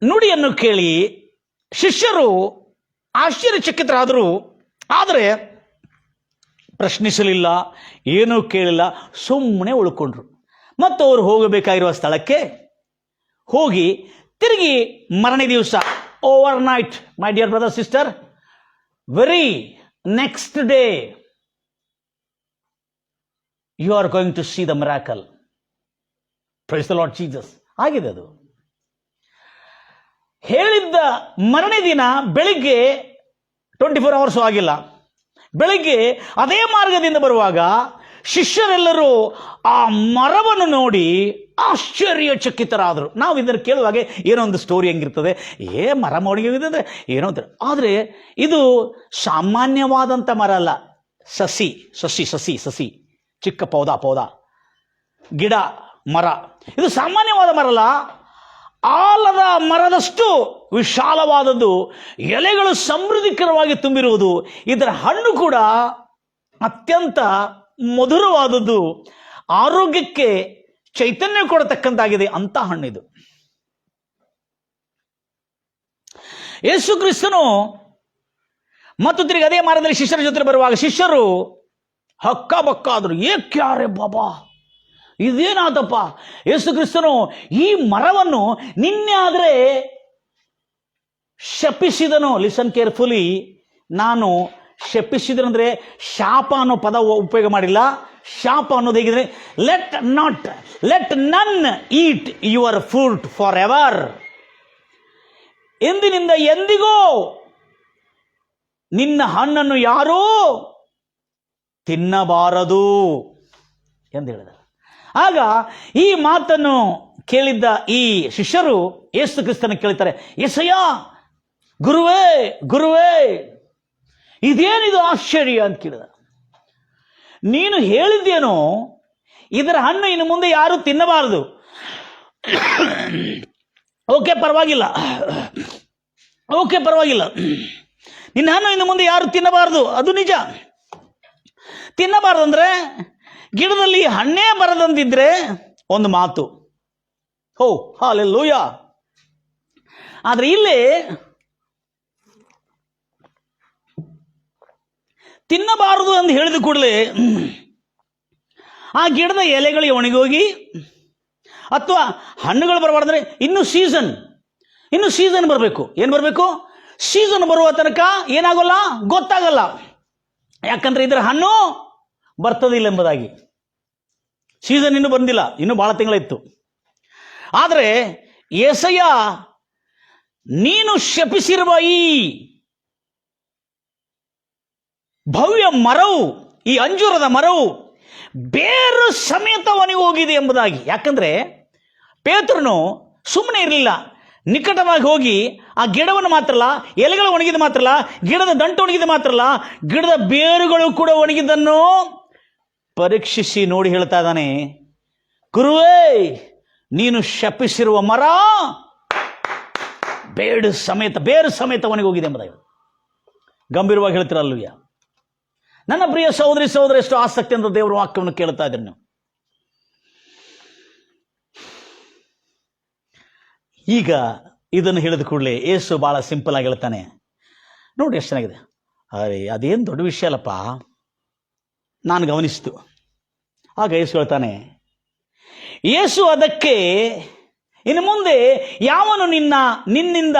ನುಡಿಯನ್ನು ಕೇಳಿ ಶಿಷ್ಯರು ಆಶ್ಚರ್ಯಚಕಿತರಾದರು. ಆದರೆ ಪ್ರಶ್ನಿಸಲಿಲ್ಲ, ಏನೂ ಕೇಳಿಲ್ಲ, ಸುಮ್ಮನೆ ಉಳ್ಕೊಂಡ್ರು. ಮತ್ತು ಅವರು ಹೋಗಬೇಕಾಗಿರುವ ಸ್ಥಳಕ್ಕೆ ಹೋಗಿ ತಿರುಗಿ ಮರನೇ ದಿವಸ, overnight, my dear brother sister, very next day you are going to see the miracle. Praise the lord Jesus. ಆಗಿದೆ ಅದು. ಹೇಳಿದ್ದ ಮರನೇ ದಿನ ಬೆಳಿಗ್ಗೆ 24 hours ಆಗಿಲ್ಲ, ಬೆಳಿಗ್ಗೆ ಅದೇ ಮಾರ್ಗದಿಂದ ಬರುವಾಗ ಶಿಷ್ಯರೆಲ್ಲರೂ ಆ ಮರವನ್ನು ನೋಡಿ ಆಶ್ಚರ್ಯಚಕಿತರಾದರು. ನಾವು ಇದನ್ನು ಕೇಳುವಾಗ ಏನೋ ಒಂದು ಸ್ಟೋರಿ ಹೆಂಗಿರ್ತದೆ, ಮರ ಒಣಗಿದೆ ಏನೋ ಅಂತ. ಆದರೆ ಇದು ಸಾಮಾನ್ಯವಾದಂಥ ಮರ ಅಲ್ಲ, ಸಸಿ ಸಸಿ ಸಸಿ ಸಸಿ ಚಿಕ್ಕ ಪೌದ ಗಿಡ ಮರ. ಇದು ಸಾಮಾನ್ಯವಾದ ಮರ ಅಲ್ಲ, ಆಲದ ಮರದಷ್ಟು ವಿಶಾಲವಾದದ್ದು, ಎಲೆಗಳು ಸಮೃದ್ಧಿಕರವಾಗಿ ತುಂಬಿರುವುದು. ಇದರ ಹಣ್ಣು ಕೂಡ ಅತ್ಯಂತ ಮಧುರವಾದದ್ದು, ಆರೋಗ್ಯಕ್ಕೆ ಚೈತನ್ಯ ಕೊಡತಕ್ಕಂತಾಗಿದೆ ಅಂತ ಹಣ್ಣಿದು. ಯೇಸು ಕ್ರಿಸ್ತನು ಮತ್ತು ತಿರುಗಿ ಅದೇ ಮಾರ್ಗದಲ್ಲಿ ಶಿಷ್ಯರ ಜೊತೆ ಬರುವಾಗ ಶಿಷ್ಯರು ಹಕ್ಕಬಕ್ಕಾದ್ರು. ಏಕ್ಯಾರೆ ಬಾಬಾ, ಇದೇನಾದಪ್ಪ? ಯೇಸು ಕ್ರಿಸ್ತನು ಈ ಮರವನ್ನು ನಿನ್ನೆ ಆದರೆ ಶಪಿಸಿದನು. ಲಿಸನ್ ಕೇರ್ಫುಲಿ, ನಾನು ಶಪಿಸಿದನಂದ್ರೆ ಶಾಪ ಅನ್ನೋ ಪದ ಉಪಯೋಗ ಮಾಡಿಲ್ಲ. ಶಾಪ ಅನ್ನೋದು ಹೇಗಿದ್ರೆ, let none heat your fruit for ever. ಎಂದಿನಿಂದ ಎಂದಿಗೂ ನಿನ್ನ ಹಣ್ಣನ್ನು ಯಾರೂ ತಿನ್ನಬಾರದು ಎಂದು ಹೇಳಿದರು. ಆಗ ಈ ಮಾತನ್ನು ಕೇಳಿದ್ದ ಈ ಶಿಷ್ಯರು ಯೇಸು ಕ್ರಿಸ್ತನ ಕೇಳ್ತಾರೆ, ಯೇಸಯ್ಯ, ಗುರುವೇ ಗುರುವೇ, ಇದೇನಿದು ಆಶ್ಚರ್ಯ ಅಂತ ಕೇಳಿದ. ನೀನು ಹೇಳಿದ್ದೇನೋ ಇದರ ಹಣ್ಣು ಇನ್ನು ಮುಂದೆ ಯಾರು ತಿನ್ನಬಾರದು. ಓಕೆ ಪರವಾಗಿಲ್ಲ, ನಿನ್ನ ಹಣ್ಣು ಇನ್ನು ಮುಂದೆ ಯಾರು ತಿನ್ನಬಾರದು, ಅದು ನಿಜ. ತಿನ್ನಬಾರದು ಅಂದ್ರೆ ಗಿಡದಲ್ಲಿ ಹಣ್ಣೇ ಬರದಂತಿದ್ರೆ ಒಂದು ಮಾತು, ಹೋ ಹಲ್ಲೆಲೂಯಾ. ಆದ್ರೆ ಇಲ್ಲಿ ತಿನ್ನಬಾರದು ಅಂತ ಹೇಳಿದ ಕೂಡಲೇ ಆ ಗಿಡದ ಎಲೆಗಳಿಗೆ ಒಣಗೋಗಿ, ಅಥವಾ ಹಣ್ಣುಗಳು ಬರಬಾರ್ದಂದ್ರೆ ಇನ್ನು ಸೀಸನ್ ಬರಬೇಕು. ಏನು ಬರಬೇಕು? ಸೀಸನ್ ಬರುವ ತನಕ ಏನಾಗೋಲ್ಲ, ಗೊತ್ತಾಗಲ್ಲ. ಯಾಕಂದ್ರೆ ಇದರ ಹಣ್ಣು ಬರ್ತದಿಲ್ಲ ಎಂಬುದಾಗಿ. ಸೀಸನ್ ಇನ್ನೂ ಬಂದಿಲ್ಲ, ಇನ್ನೂ ಬಹಳ ತಿಂಗಳಿತ್ತು. ಆದರೆ ಯೇಸಯ್ಯ, ನೀನು ಶಪಿಸಿರುವ ಈ ಭವ್ಯ ಮರವು, ಈ ಅಂಜೂರದ ಮರವು ಬೇರು ಸಮೇತವನಿಗೆ ಹೋಗಿದೆ ಎಂಬುದಾಗಿ. ಯಾಕಂದ್ರೆ ಪೇತ್ರನು ಸುಮ್ಮನೆ ಇರಲಿಲ್ಲ, ನಿಕಟವಾಗಿ ಹೋಗಿ ಆ ಗಿಡವನ್ನು ಮಾತ್ರ ಅಲ್ಲ, ಎಲೆಗಳು ಒಣಗಿದ ಮಾತ್ರ ಅಲ್ಲ, ಗಿಡದ ದಂಟು ಒಣಗಿದ ಮಾತ್ರ ಅಲ್ಲ, ಗಿಡದ ಬೇರುಗಳು ಕೂಡ ಒಣಗಿದ್ದನ್ನು ಪರೀಕ್ಷಿಸಿ ನೋಡಿ ಹೇಳ್ತಾ ಇದ್ದಾನೆ, ಗುರುವೇ, ನೀನು ಶಪಿಸಿರುವ ಮರ ಬೇರು ಸಮೇತ ಅವನಿಗೆ ಹೋಗಿದೆ ಎಂಬುದಾಗಿ ಗಂಭೀರವಾಗಿ ಹೇಳ್ತಿರಲ್ವಯ್ಯ. ನನ್ನ ಪ್ರಿಯ ಸಹೋದರಿ ಎಷ್ಟು ಆಸಕ್ತಿ ಅಂತ ದೇವರ ವಾಕ್ಯವನ್ನು ಕೇಳ್ತಾ ಇದ್ರಿ ನೀವು. ಈಗ ಇದನ್ನು ಹೇಳಿದ ಕೂಡಲೇ ಯೇಸು ಬಹಳ ಸಿಂಪಲ್ ಆಗಿ ಹೇಳ್ತಾನೆ, ನೋಡಿ ಎಷ್ಟು ಚೆನ್ನಾಗಿದೆ. ಅರೆ, ಅದೇನು ದೊಡ್ಡ ವಿಷಯ ಅಲ್ಲಪ್ಪ, ನಾನು ಗಮನಿಸಿತು. ಆಗ ಯೇಸು ಹೇಳ್ತಾನೆ, ಯೇಸು ಅದಕ್ಕೆ, ಇನ್ನು ಮುಂದೆ ಯಾವನು ನಿನ್ನಿಂದ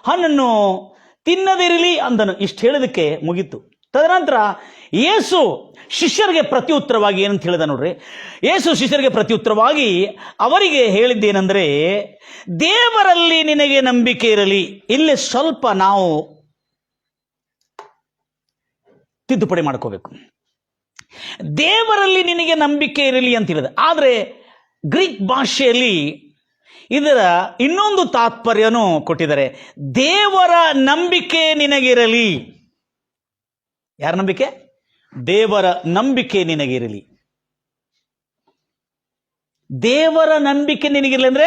ಹಣ್ಣನ್ನು ತಿನ್ನದಿರಲಿ ಅಂದನು. ಇಷ್ಟು ಹೇಳೋದಕ್ಕೆ ಮುಗೀತು. ತದನಂತರ ಯೇಸು ಶಿಷ್ಯರಿಗೆ ಪ್ರತ್ಯುತ್ತರವಾಗಿ ಏನಂತ ಹೇಳಿದ ನೋಡ್ರಿ. ಯೇಸು ಶಿಷ್ಯರಿಗೆ ಪ್ರತ್ಯುತ್ತರವಾಗಿ ಅವರಿಗೆ ಹೇಳಿದ್ದೇನೆಂದರೆ, ದೇವರಲ್ಲಿ ನಿನಗೆ ನಂಬಿಕೆ ಇರಲಿ. ಇಲ್ಲಿ ಸ್ವಲ್ಪ ನಾವು ತಿದ್ದುಪಡಿ ಮಾಡ್ಕೋಬೇಕು. ದೇವರಲ್ಲಿ ನಿನಗೆ ನಂಬಿಕೆ ಇರಲಿ ಅಂತ ಹೇಳಿದೆ. ಆದರೆ ಗ್ರೀಕ್ ಭಾಷೆಯಲ್ಲಿ ಇದರ ಇನ್ನೊಂದು ತಾತ್ಪರ್ಯನೂ ಕೊಟ್ಟಿದ್ದಾರೆ. ದೇವರ ನಂಬಿಕೆ ನಿನಗಿರಲಿ. ಯಾರ ನಂಬಿಕೆ? ದೇವರ ನಂಬಿಕೆ ನಿನಗಿರಲಿ. ದೇವರ ನಂಬಿಕೆ ನಿನಗಿರಲಿ ಅಂದ್ರೆ,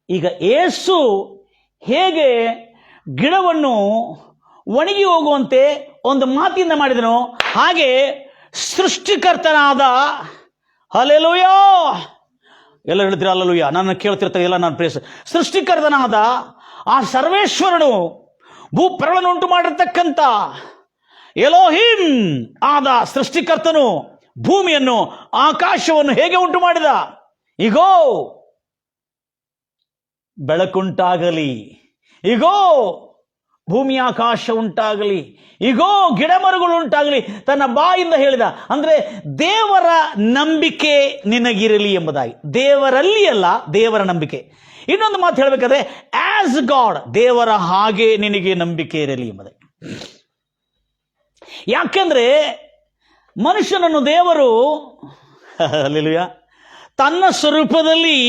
ಈಗ ಯೇಸು ಹೇಗೆ ಗಿಡವನ್ನು ಒಣಗಿ ಹೋಗುವಂತೆ ಒಂದು ಮಾತಿಂದ ಮಾಡಿದನೋ, ಹಾಗೆ ಸೃಷ್ಟಿಕರ್ತನಾದ, ಹಲ್ಲೆಲೂಯಾ, ಎಲ್ಲ ಹೇಳ್ತೀರ ಹಲ್ಲೆಲೂಯಾ, ನನ್ನ ಕೇಳ್ತಿರ್ತಾರೆ ಎಲ್ಲ ನಾನು ಪ್ರೇಸ, ಸೃಷ್ಟಿಕರ್ತನಾದ ಆ ಸರ್ವೇಶ್ವರನು, ಭೂಪ್ರಳಯನ್ನು ಉಂಟು ಮಾಡಿರ್ತಕ್ಕಂಥ ಎಲೋಹಿಂ ಆದ ಸೃಷ್ಟಿಕರ್ತನು ಭೂಮಿಯನ್ನು ಆಕಾಶವನ್ನು ಹೇಗೆ ಉಂಟು ಮಾಡಿದ? ಈಗೋ ಬೆಳಕುಂಟಾಗಲಿ, ಈಗೋ ಭೂಮಿ ಆಕಾಶ ಉಂಟಾಗಲಿ, ಈಗೋ ಗಿಡ ಮರಗಳು ಉಂಟಾಗಲಿ, ತನ್ನ ಬಾಯಿಂದ ಹೇಳಿದ. ಅಂದ್ರೆ ದೇವರ ನಂಬಿಕೆ ನಿನಗಿರಲಿ ಎಂಬುದಾಗಿ. ದೇವರಲ್ಲಿ ಅಲ್ಲ, ದೇವರ ನಂಬಿಕೆ. ಇನ್ನೊಂದು ಮಾತು ಹೇಳಬೇಕಾದ್ರೆ, ಆಸ್ ಗಾಡ್, ದೇವರ ಹಾಗೆ ನಿನಗೆ ನಂಬಿಕೆ ಇರಲಿ ಎಂಬುದಾಗಿ. ಯಾಕೆಂದ್ರೆ ಮನುಷ್ಯನನ್ನು ದೇವರು ಹಲ್ಲೆಲೂಯಾ ತನ್ನ ಸ್ವರೂಪದಲ್ಲಿ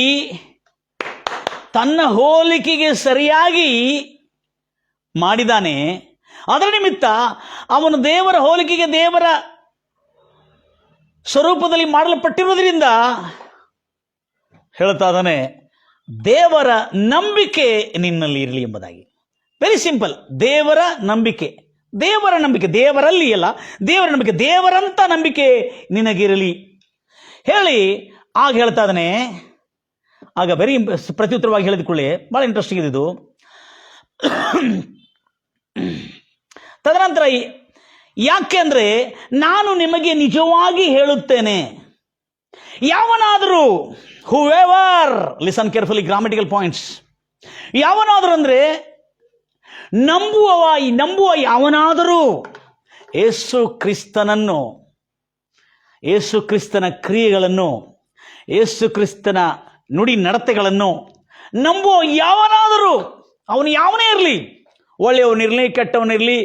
ತನ್ನ ಹೋಲಿಕೆಗೆ ಸರಿಯಾಗಿ ಮಾಡಿದ್ದಾನೆ. ಅದರ ನಿಮಿತ್ತ ಅವನು ದೇವರ ಹೋಲಿಕೆಗೆ ದೇವರ ಸ್ವರೂಪದಲ್ಲಿ ಮಾಡಲ್ಪಟ್ಟಿರುವುದರಿಂದ ಹೇಳ್ತಾ ಇದ್ದಾನೆ, ದೇವರ ನಂಬಿಕೆ ನಿನ್ನಲ್ಲಿ ಇರಲಿ ಎಂಬುದಾಗಿ. Very simple. ದೇವರ ನಂಬಿಕೆ, ದೇವರ ನಂಬಿಕೆ, ದೇವರಲ್ಲಿ ಅಲ್ಲ, ದೇವರ ನಂಬಿಕೆ, ದೇವರಂತ ನಂಬಿಕೆ ನಿನಗಿರಲಿ ಹೇಳಿ ಆಗ ಹೇಳ್ತಾ ಇದ್ದಾನೆ. ಆಗ ವೆರಿ ಪ್ರತ್ಯುತ್ತರವಾಗಿ ಹೇಳಿದ್ಕೊಳ್ಳಿ, ಬಹಳ ಇಂಟ್ರೆಸ್ಟಿಂಗ್ ಇದು. ತದನಂತರ ಯಾಕೆ ಅಂದರೆ, ನಾನು ನಿಮಗೆ ನಿಜವಾಗಿ ಹೇಳುತ್ತೇನೆ, ಯಾವನಾದರೂ whoever, listen carefully, grammatical points, ಯಾವನಾದರೂ ಅಂದರೆ ನಂಬುವ ಯಾವನಾದರೂ ಯೇಸು ಕ್ರಿಸ್ತನನ್ನು, ಯೇಸು ಕ್ರಿಸ್ತನ ಕ್ರಿಯೆಗಳನ್ನು, ಯೇಸು ಕ್ರಿಸ್ತನ ನುಡಿ ನಡತೆಗಳನ್ನು ನಂಬುವ ಯಾವನಾದರೂ, ಅವನು ಯಾವನೇ ಇರಲಿ, ಒಳ್ಳೆಯವನಿರಲಿ ಕೆಟ್ಟವನಿರಲಿ,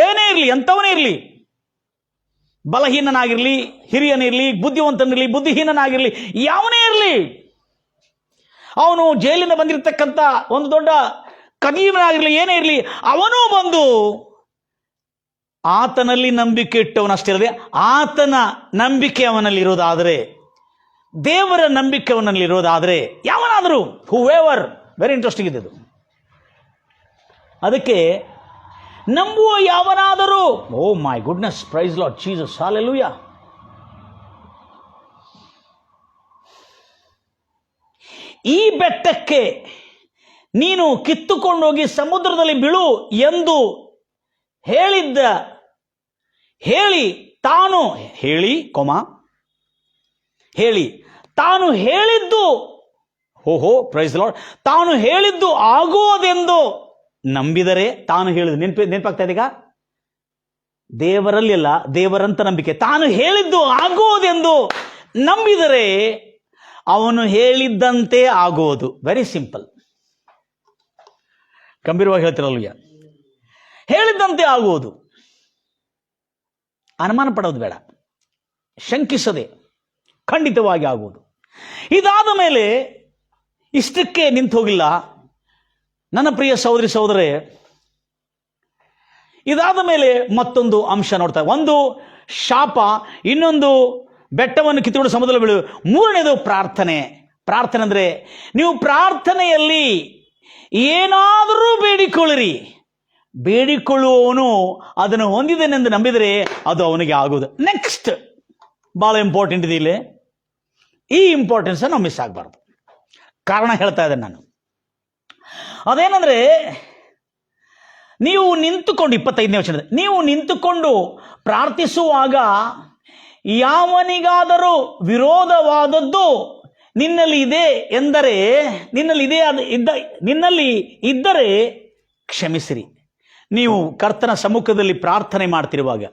ಏನೇ ಇರಲಿ, ಎಂಥವನೇ ಇರಲಿ, ಬಲಹೀನನಾಗಿರಲಿ ಹಿರಿಯನಿರಲಿ, ಬುದ್ಧಿವಂತನಿರಲಿ ಬುದ್ಧಿಹೀನನಾಗಿರಲಿ, ಯಾವನೇ ಇರಲಿ, ಅವನು ಜೈಲಿಂದ ಬಂದಿರತಕ್ಕಂಥ ಒಂದು ದೊಡ್ಡ ಕದೀಮನಾಗಿರಲಿ, ಏನೇ ಇರಲಿ, ಅವನೂ ಬಂದು ಆತನಲ್ಲಿ ನಂಬಿಕೆ ಇಟ್ಟವನಷ್ಟೇ ಇರದೆ, ಆತನ ನಂಬಿಕೆ ಅವನಲ್ಲಿ ಇರೋದಾದರೆ, ದೇವರ ನಂಬಿಕೆ ಅವನಲ್ಲಿ ಇರೋದಾದರೆ, ಯಾವನಾದರೂ ಹೂಎವರ್, ವೆರಿ ಇಂಟ್ರೆಸ್ಟಿಂಗ್ ಇದೆ ಇದು. ಅದಕ್ಕೆ ನಂಬುವ ಯಾವನಾದರೂ, oh my goodness, praise lord Jesus, hallelujah. ಈ ಬೆಟ್ಟಕ್ಕೆ ನೀನು ಕಿತ್ತುಕೊಂಡೋಗಿ ಸಮುದ್ರದಲ್ಲಿ ಬೀಳು ಎಂದು ತಾನು ಹೇಳಿದ್ದು, ಓಹೋ ಪ್ರೈಸ್ ಲಾರ್ಡ್, ತಾನು ಹೇಳಿದ್ದು ಆಗುವುದೆಂದು ನಂಬಿದರೆ, ತಾನು ಹೇಳಿದ್ದು ನೆನಪಾಗ್ತಾ ಇದೆ ಈಗ, ದೇವರಲ್ಲಿ ಅಲ್ಲ, ದೇವರಂತ ನಂಬಿಕೆ, ತಾನು ಹೇಳಿದ್ದು ಆಗುವುದೆಂದು ನಂಬಿದರೆ ಅವನು ಹೇಳಿದ್ದಂತೆ ಆಗುವುದು. ವೆರಿ ಸಿಂಪಲ್, ಗಂಭೀರವಾಗಿ ಹೇಳ್ತಿರಲ್ವ, ಹೇಳಿದ್ದಂತೆ ಆಗುವುದು. ಅನುಮಾನ ಪಡೋದು ಬೇಡ, ಶಂಕಿಸದೆ ಖಂಡಿತವಾಗಿ ಆಗುವುದು. ಇದಾದ ಮೇಲೆ ಇಷ್ಟಕ್ಕೆ ನಿಂತು ಹೋಗಿಲ್ಲ ನನ್ನ ಪ್ರಿಯ ಸಹೋದರಿ ಸಹೋದರೇ. ಇದಾದ ಮೇಲೆ ಮತ್ತೊಂದು ಅಂಶ ನೋಡ್ತಾರೆ. ಒಂದು ಶಾಪ, ಇನ್ನೊಂದು ಬೆಟ್ಟವನ್ನು ಕಿತ್ತುಕೊಂಡು ಸಮುದ್ರದಲ್ಲಿ ಬೀಳು, ಮೂರನೇದು ಪ್ರಾರ್ಥನೆ. ಪ್ರಾರ್ಥನೆ ಅಂದರೆ, ನೀವು ಪ್ರಾರ್ಥನೆಯಲ್ಲಿ ಏನಾದರೂ ಬೇಡಿಕೊಳ್ಳಿರಿ, ಬೇಡಿಕೊಳ್ಳುವವನು ಅದನ್ನು ಹೊಂದಿದನೆಂದು ನಂಬಿದರೆ ಅದು ಅವನಿಗೆ ಆಗುವುದು. ನೆಕ್ಸ್ಟ್ ಭಾಳ ಇಂಪಾರ್ಟೆಂಟ್ ಇದೆ ಇಲ್ಲಿ, ಈ ಇಂಪಾರ್ಟೆನ್ಸ್ ನಾವು ಮಿಸ್ ಆಗಬಾರ್ದು. ಕಾರಣ ಹೇಳ್ತಾ ಇದ್ದೇನೆ ನಾನು. ಅದೇನಂದ್ರೆ, ನೀವು ನಿಂತುಕೊಂಡು, 25ನೇ ವಚನದ, ನೀವು ನಿಂತುಕೊಂಡು ಪ್ರಾರ್ಥಿಸುವಾಗ ಯಾವನಿಗಾದರೂ ವಿರೋಧವಾದದ್ದು ನಿನ್ನಲ್ಲಿ ಇದೆ ಎಂದರೆ, ನಿನ್ನಲ್ಲಿ ಇದ್ದರೆ ಕ್ಷಮಿಸಿರಿ. ನೀವು ಕರ್ತನ ಸಮ್ಮುಖದಲ್ಲಿ ಪ್ರಾರ್ಥನೆ ಮಾಡ್ತಿರುವಾಗ,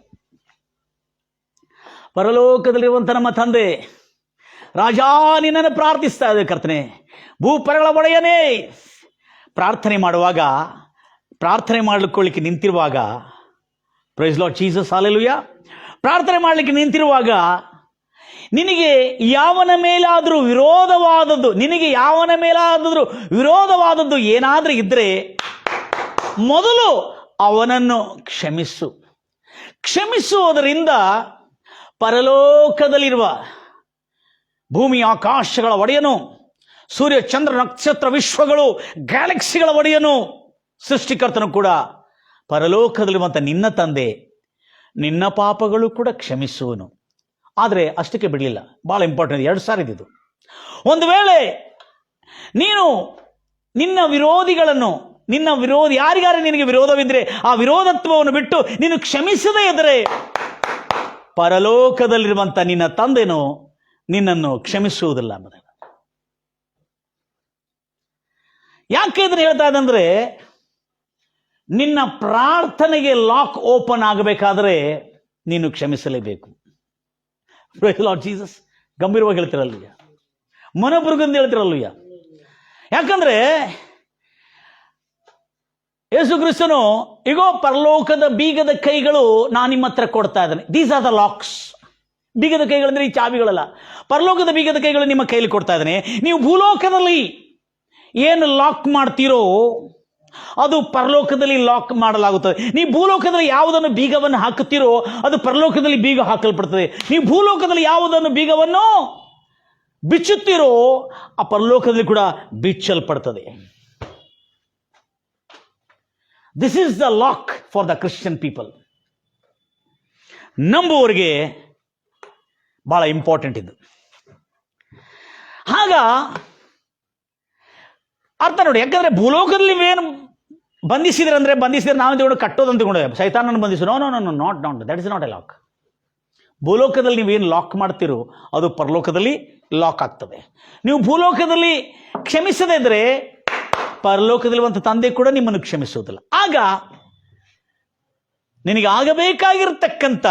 ಪರಲೋಕದಲ್ಲಿರುವಂಥ ನಮ್ಮ ತಂದೆ ರಾಜಾ, ನಿನ್ನನ್ನು ಪ್ರಾರ್ಥಿಸ್ತಾ ಇದ್ದೇವೆ ಕರ್ತನೆ, ಭೂಪರಗಳ ಒಡೆಯನೇ. ಪ್ರಾರ್ಥನೆ ಮಾಡುವಾಗ, ಪ್ರಾರ್ಥನೆ ಮಾಡಲಿಕ್ಕೆ ನಿಂತಿರುವಾಗ, ಪ್ರೈಸ್ ಲಾರ್ಡ್ ಜೀಸಸ್, ಹಲ್ಲೆಲೂಯಾ, ಪ್ರಾರ್ಥನೆ ಮಾಡಲಿಕ್ಕೆ ನಿಂತಿರುವಾಗ ನಿನಗೆ ಯಾವನ ಮೇಲಾದರೂ ವಿರೋಧವಾದದ್ದು ಏನಾದರೂ ಇದ್ದರೆ ಮೊದಲು ಅವನನ್ನು ಕ್ಷಮಿಸುವುದರಿಂದ ಪರಲೋಕದಲ್ಲಿರುವ ಭೂಮಿ ಆಕಾಶಗಳ ಒಡೆಯನು, ಸೂರ್ಯ ಚಂದ್ರ ನಕ್ಷತ್ರ ವಿಶ್ವಗಳು ಗ್ಯಾಲಕ್ಸಿಗಳ ಒಡೆಯನು, ಸೃಷ್ಟಿಕರ್ತನು ಕೂಡ ಪರಲೋಕದಲ್ಲಿರುವಂಥ ನಿನ್ನ ತಂದೆ ನಿನ್ನ ಪಾಪಗಳು ಕೂಡ ಕ್ಷಮಿಸುವನು. ಆದರೆ ಅಷ್ಟಕ್ಕೆ ಬಿಡಲಿಲ್ಲ, ಭಾಳ ಇಂಪಾರ್ಟೆಂಟ್, 2 ಸಾರಿ ಇದು. ಒಂದು ವೇಳೆ ನೀನು ನಿನ್ನ ವಿರೋಧಿಗಳನ್ನು, ಯಾರಿಗಾರು ನಿನಗೆ ವಿರೋಧವಿದ್ದರೆ ಆ ವಿರೋಧತ್ವವನ್ನು ಬಿಟ್ಟು ನೀನು ಕ್ಷಮಿಸದೇ ಇದ್ದರೆ ಪರಲೋಕದಲ್ಲಿರುವಂಥ ನಿನ್ನ ತಂದೆನು ನಿನ್ನನ್ನು ಕ್ಷಮಿಸುವುದಿಲ್ಲ ಎಂಬುದನ್ನು. ಯಾಕೆ ಇದನ್ನು ಹೇಳ್ತಾ ಇದ್ದಂದ್ರೆ, ನಿನ್ನ ಪ್ರಾರ್ಥನೆಗೆ ಲಾಕ್ ಓಪನ್ ಆಗಬೇಕಾದ್ರೆ ನೀನು ಕ್ಷಮಿಸಲೇಬೇಕು. ಪ್ರೈಸ್ ಲಾರ್ಡ್ ಜೀಸಸ್, ಗಂಭೀರವಾಗಿ ಹೇಳ್ತಿರಲ್ವಯ್ಯ, ಮನೋಬುರುಗಂದು ಹೇಳ್ತಿರಲ್ವಯ್ಯ. ಯಾಕಂದ್ರೆ ಯೇಸು ಕ್ರಿಸ್ತನು ಈಗೋ ಪರಲೋಕದ ಬೀಗದ ಕೈಗಳು ನಾನು ನಿಮ್ಮ ಹತ್ರ ಕೊಡ್ತಾ ಇದ್ದೇನೆ. These are the locks. ಬೀಗದ ಕೈಗಳಂದ್ರೆ ಈ ಚಾವಿಗಳಲ್ಲ, ಪರಲೋಕದ ಬೀಗದ ಕೈಗಳು ನಿಮ್ಮ ಕೈಲಿ ಕೊಡ್ತಾ ಇದ್ದೇನೆ. ನೀವು ಭೂಲೋಕದಲ್ಲಿ ಏನು ಲಾಕ್ ಮಾಡ್ತೀರೋ ಅದು ಪರಲೋಕದಲ್ಲಿ ಲಾಕ್ ಮಾಡಲಾಗುತ್ತದೆ. ನೀವು ಭೂಲೋಕದಲ್ಲಿ ಯಾವುದನ್ನು ಬೀಗವನ್ನು ಹಾಕುತ್ತೀರೋ ಅದು ಪರಲೋಕದಲ್ಲಿ ಬೀಗ ಹಾಕಲ್ಪಡ್ತದೆ. ನೀವು ಭೂಲೋಕದಲ್ಲಿ ಯಾವುದನ್ನು ಬೀಗವನ್ನು ಬಿಚ್ಚುತ್ತೀರೋ ಆ ಪರಲೋಕದಲ್ಲಿ ಕೂಡ ಬಿಚ್ಚಲ್ಪಡ್ತದೆ. This is the lock for the Christian people. ನಂಬುವವರಿಗೆ ಬಹಳ ಇಂಪಾರ್ಟೆಂಟ್ ಇದು. ಆಗ ಅರ್ಥ ನೋಡಿ, ಯಾಕಂದ್ರೆ ಭೂಲೋಕದಲ್ಲಿ ನೀವೇನು ಬಂಧಿಸಿದ್ರೆ ಅಂದ್ರೆ ನಾವು ದೇವರು ಕಟ್ಟೋದಂತ ತಿಳ್ಕೊಂಡೇವೆ, ಸೈತಾನನ್ನು ಬಂಧಿಸು. No no no not that is not a lock. ಭೂಲೋಕದಲ್ಲಿ ನೀವೇನು ಲಾಕ್ ಮಾಡ್ತೀರೋ ಅದು ಪರಲೋಕದಲ್ಲಿ ಲಾಕ್ ಆಗ್ತದೆ. ನೀವು ಭೂಲೋಕದಲ್ಲಿ ಕ್ಷಮಿಸದೇ ಇದ್ರೆ ಪರಲೋಕದಲ್ಲಿ ಒಂದು ತಂದೆ ಕೂಡ ನಿಮ್ಮನ್ನು ಕ್ಷಮಿಸುವುದಿಲ್ಲ. ಆಗ ನಿನಗೆ ಆಗಬೇಕಾಗಿರ್ತಕ್ಕಂಥ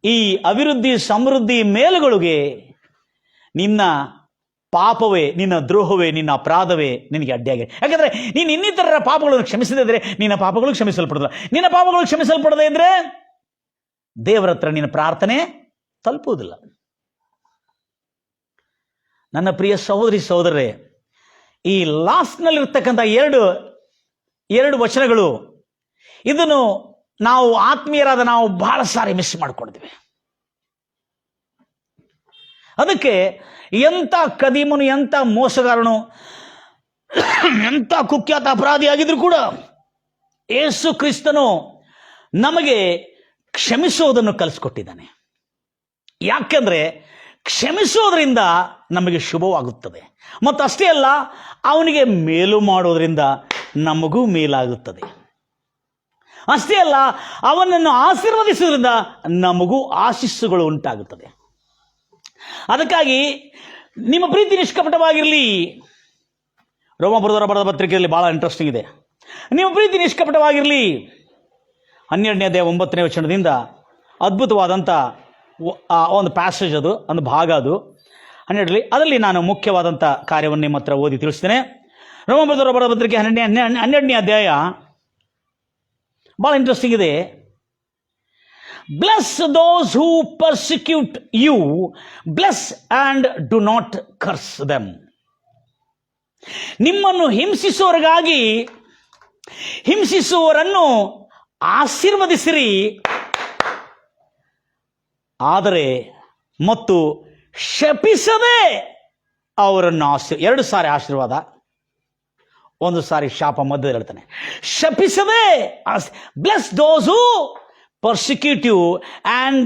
ಈ ಅಭಿವೃದ್ಧಿ ಸಮೃದ್ಧಿ ಮೇಲುಗಳಿಗೆ ನಿನ್ನ ಪಾಪವೇ, ನಿನ್ನ ದ್ರೋಹವೇ, ನಿನ್ನ ಅಪರಾಧವೇ ನಿನಗೆ ಅಡ್ಡಿಯಾಗಿದೆ. ಯಾಕಂದ್ರೆ ನೀನು ಇನ್ನಿತರರ ಪಾಪಗಳನ್ನು ಕ್ಷಮಿಸದೇ ಇದ್ರೆ ನಿನ್ನ ಪಾಪಗಳು ಕ್ಷಮಿಸಲ್ಪಡೋದಿಲ್ಲ. ನಿನ್ನ ಪಾಪಗಳು ಕ್ಷಮಿಸಲ್ಪಡದೇ ಇದ್ರೆ ದೇವರ ಹತ್ರ ನಿನ್ನ ಪ್ರಾರ್ಥನೆ ತಲುಪುವುದಿಲ್ಲ. ನನ್ನ ಪ್ರಿಯ ಸಹೋದರಿ ಸಹೋದರರೇ, ಈ ಲಾಸ್ಟ್ನಲ್ಲಿರ್ತಕ್ಕಂಥ ಎರಡು ವಚನಗಳು, ಇದನ್ನು ನಾವು ಆತ್ಮೀಯರಾದ ನಾವು ಬಹಳ ಸಾರಿ ಮಿಸ್ ಮಾಡ್ಕೊಂಡಿದ್ವಿ. ಅದಕ್ಕೆ ಎಂಥ ಕದೀಮನು, ಎಂಥ ಮೋಸಗಾರನು, ಎಂಥ ಕುಖ್ಯಾತ ಅಪರಾಧಿ ಆಗಿದ್ರು ಕೂಡ ಯೇಸು ಕ್ರಿಸ್ತನು ನಮಗೆ ಕ್ಷಮಿಸೋದನ್ನು ಕಲಿಸ್ಕೊಟ್ಟಿದ್ದಾನೆ. ಯಾಕೆಂದ್ರೆ ಕ್ಷಮಿಸೋದ್ರಿಂದ ನಮಗೆ ಶುಭವಾಗುತ್ತದೆ, ಮತ್ತು ಅಷ್ಟೇ ಅಲ್ಲ ಅವನಿಗೆ ಮೇಲು ಮಾಡೋದ್ರಿಂದ ನಮಗೂ ಮೇಲಾಗುತ್ತದೆ. ಅಷ್ಟೇ ಅಲ್ಲ ಅವನನ್ನು ಆಶೀರ್ವದಿಸೋದ್ರಿಂದ ನಮಗೂ ಆಶೀಸ್ಸುಗಳು ಉಂಟಾಗುತ್ತದೆ. ಅದಕ್ಕಾಗಿ ನಿಮ್ಮ ಪ್ರೀತಿ ನಿಷ್ಕಪಟವಾಗಿರಲಿ. ರೋಮಾಪುರದವರ ಬರೆದ ಪತ್ರಿಕೆಯಲ್ಲಿ ಬಹಳ ಇಂಟ್ರೆಸ್ಟಿಂಗ್ ಇದೆ. ನಿಮ್ಮ ಪ್ರೀತಿ ನಿಷ್ಕಪಟವಾಗಿರಲಿ. 12ನೇ ಅಧ್ಯಾಯ 9ನೇ ವಚನದಿಂದ ಅದ್ಭುತವಾದಂಥ ಒಂದು ಪ್ಯಾಸೇಜ್, ಅದು ಒಂದು ಭಾಗ, ಅದು 12ರಲ್ಲಿ. ಅದರಲ್ಲಿ ನಾನು ಮುಖ್ಯವಾದಂಥ ಕಾರ್ಯವನ್ನು ನಿಮ್ಮ ಹತ್ರ ಓದಿ ತಿಳಿಸ್ತೇನೆ. ರೋಮಾಪುರದವರ ಬರೆದ ಪತ್ರಿಕೆ 12ನೇ ಅಧ್ಯಾಯ ಬಹಳ ಇಂಟ್ರೆಸ್ಟಿಂಗ್ ಇದೆ. Bless those who persecute you, bless and do not curse them. ನಿಮ್ಮನ್ನು ಹಿಂಸಿಸುವವರಿಗಾಗಿ ಹಿಂಸಿಸುವವರನ್ನು ಆಶೀರ್ವದಿಸಿರಿ, ಆದರೆ ಮತ್ತು ಶಪಿಸದೆ ಅವರನ್ನು ಎರಡು ಸಾರಿ ಆಶೀರ್ವಾದ, ಒಂದು ಸಾರಿ ಶಾಪ ಮಧ್ಯದಲ್ಲಿ ಹೇಳ್ತಾನೆ. ಶಪಿಸದೆ, bless those who persecute you and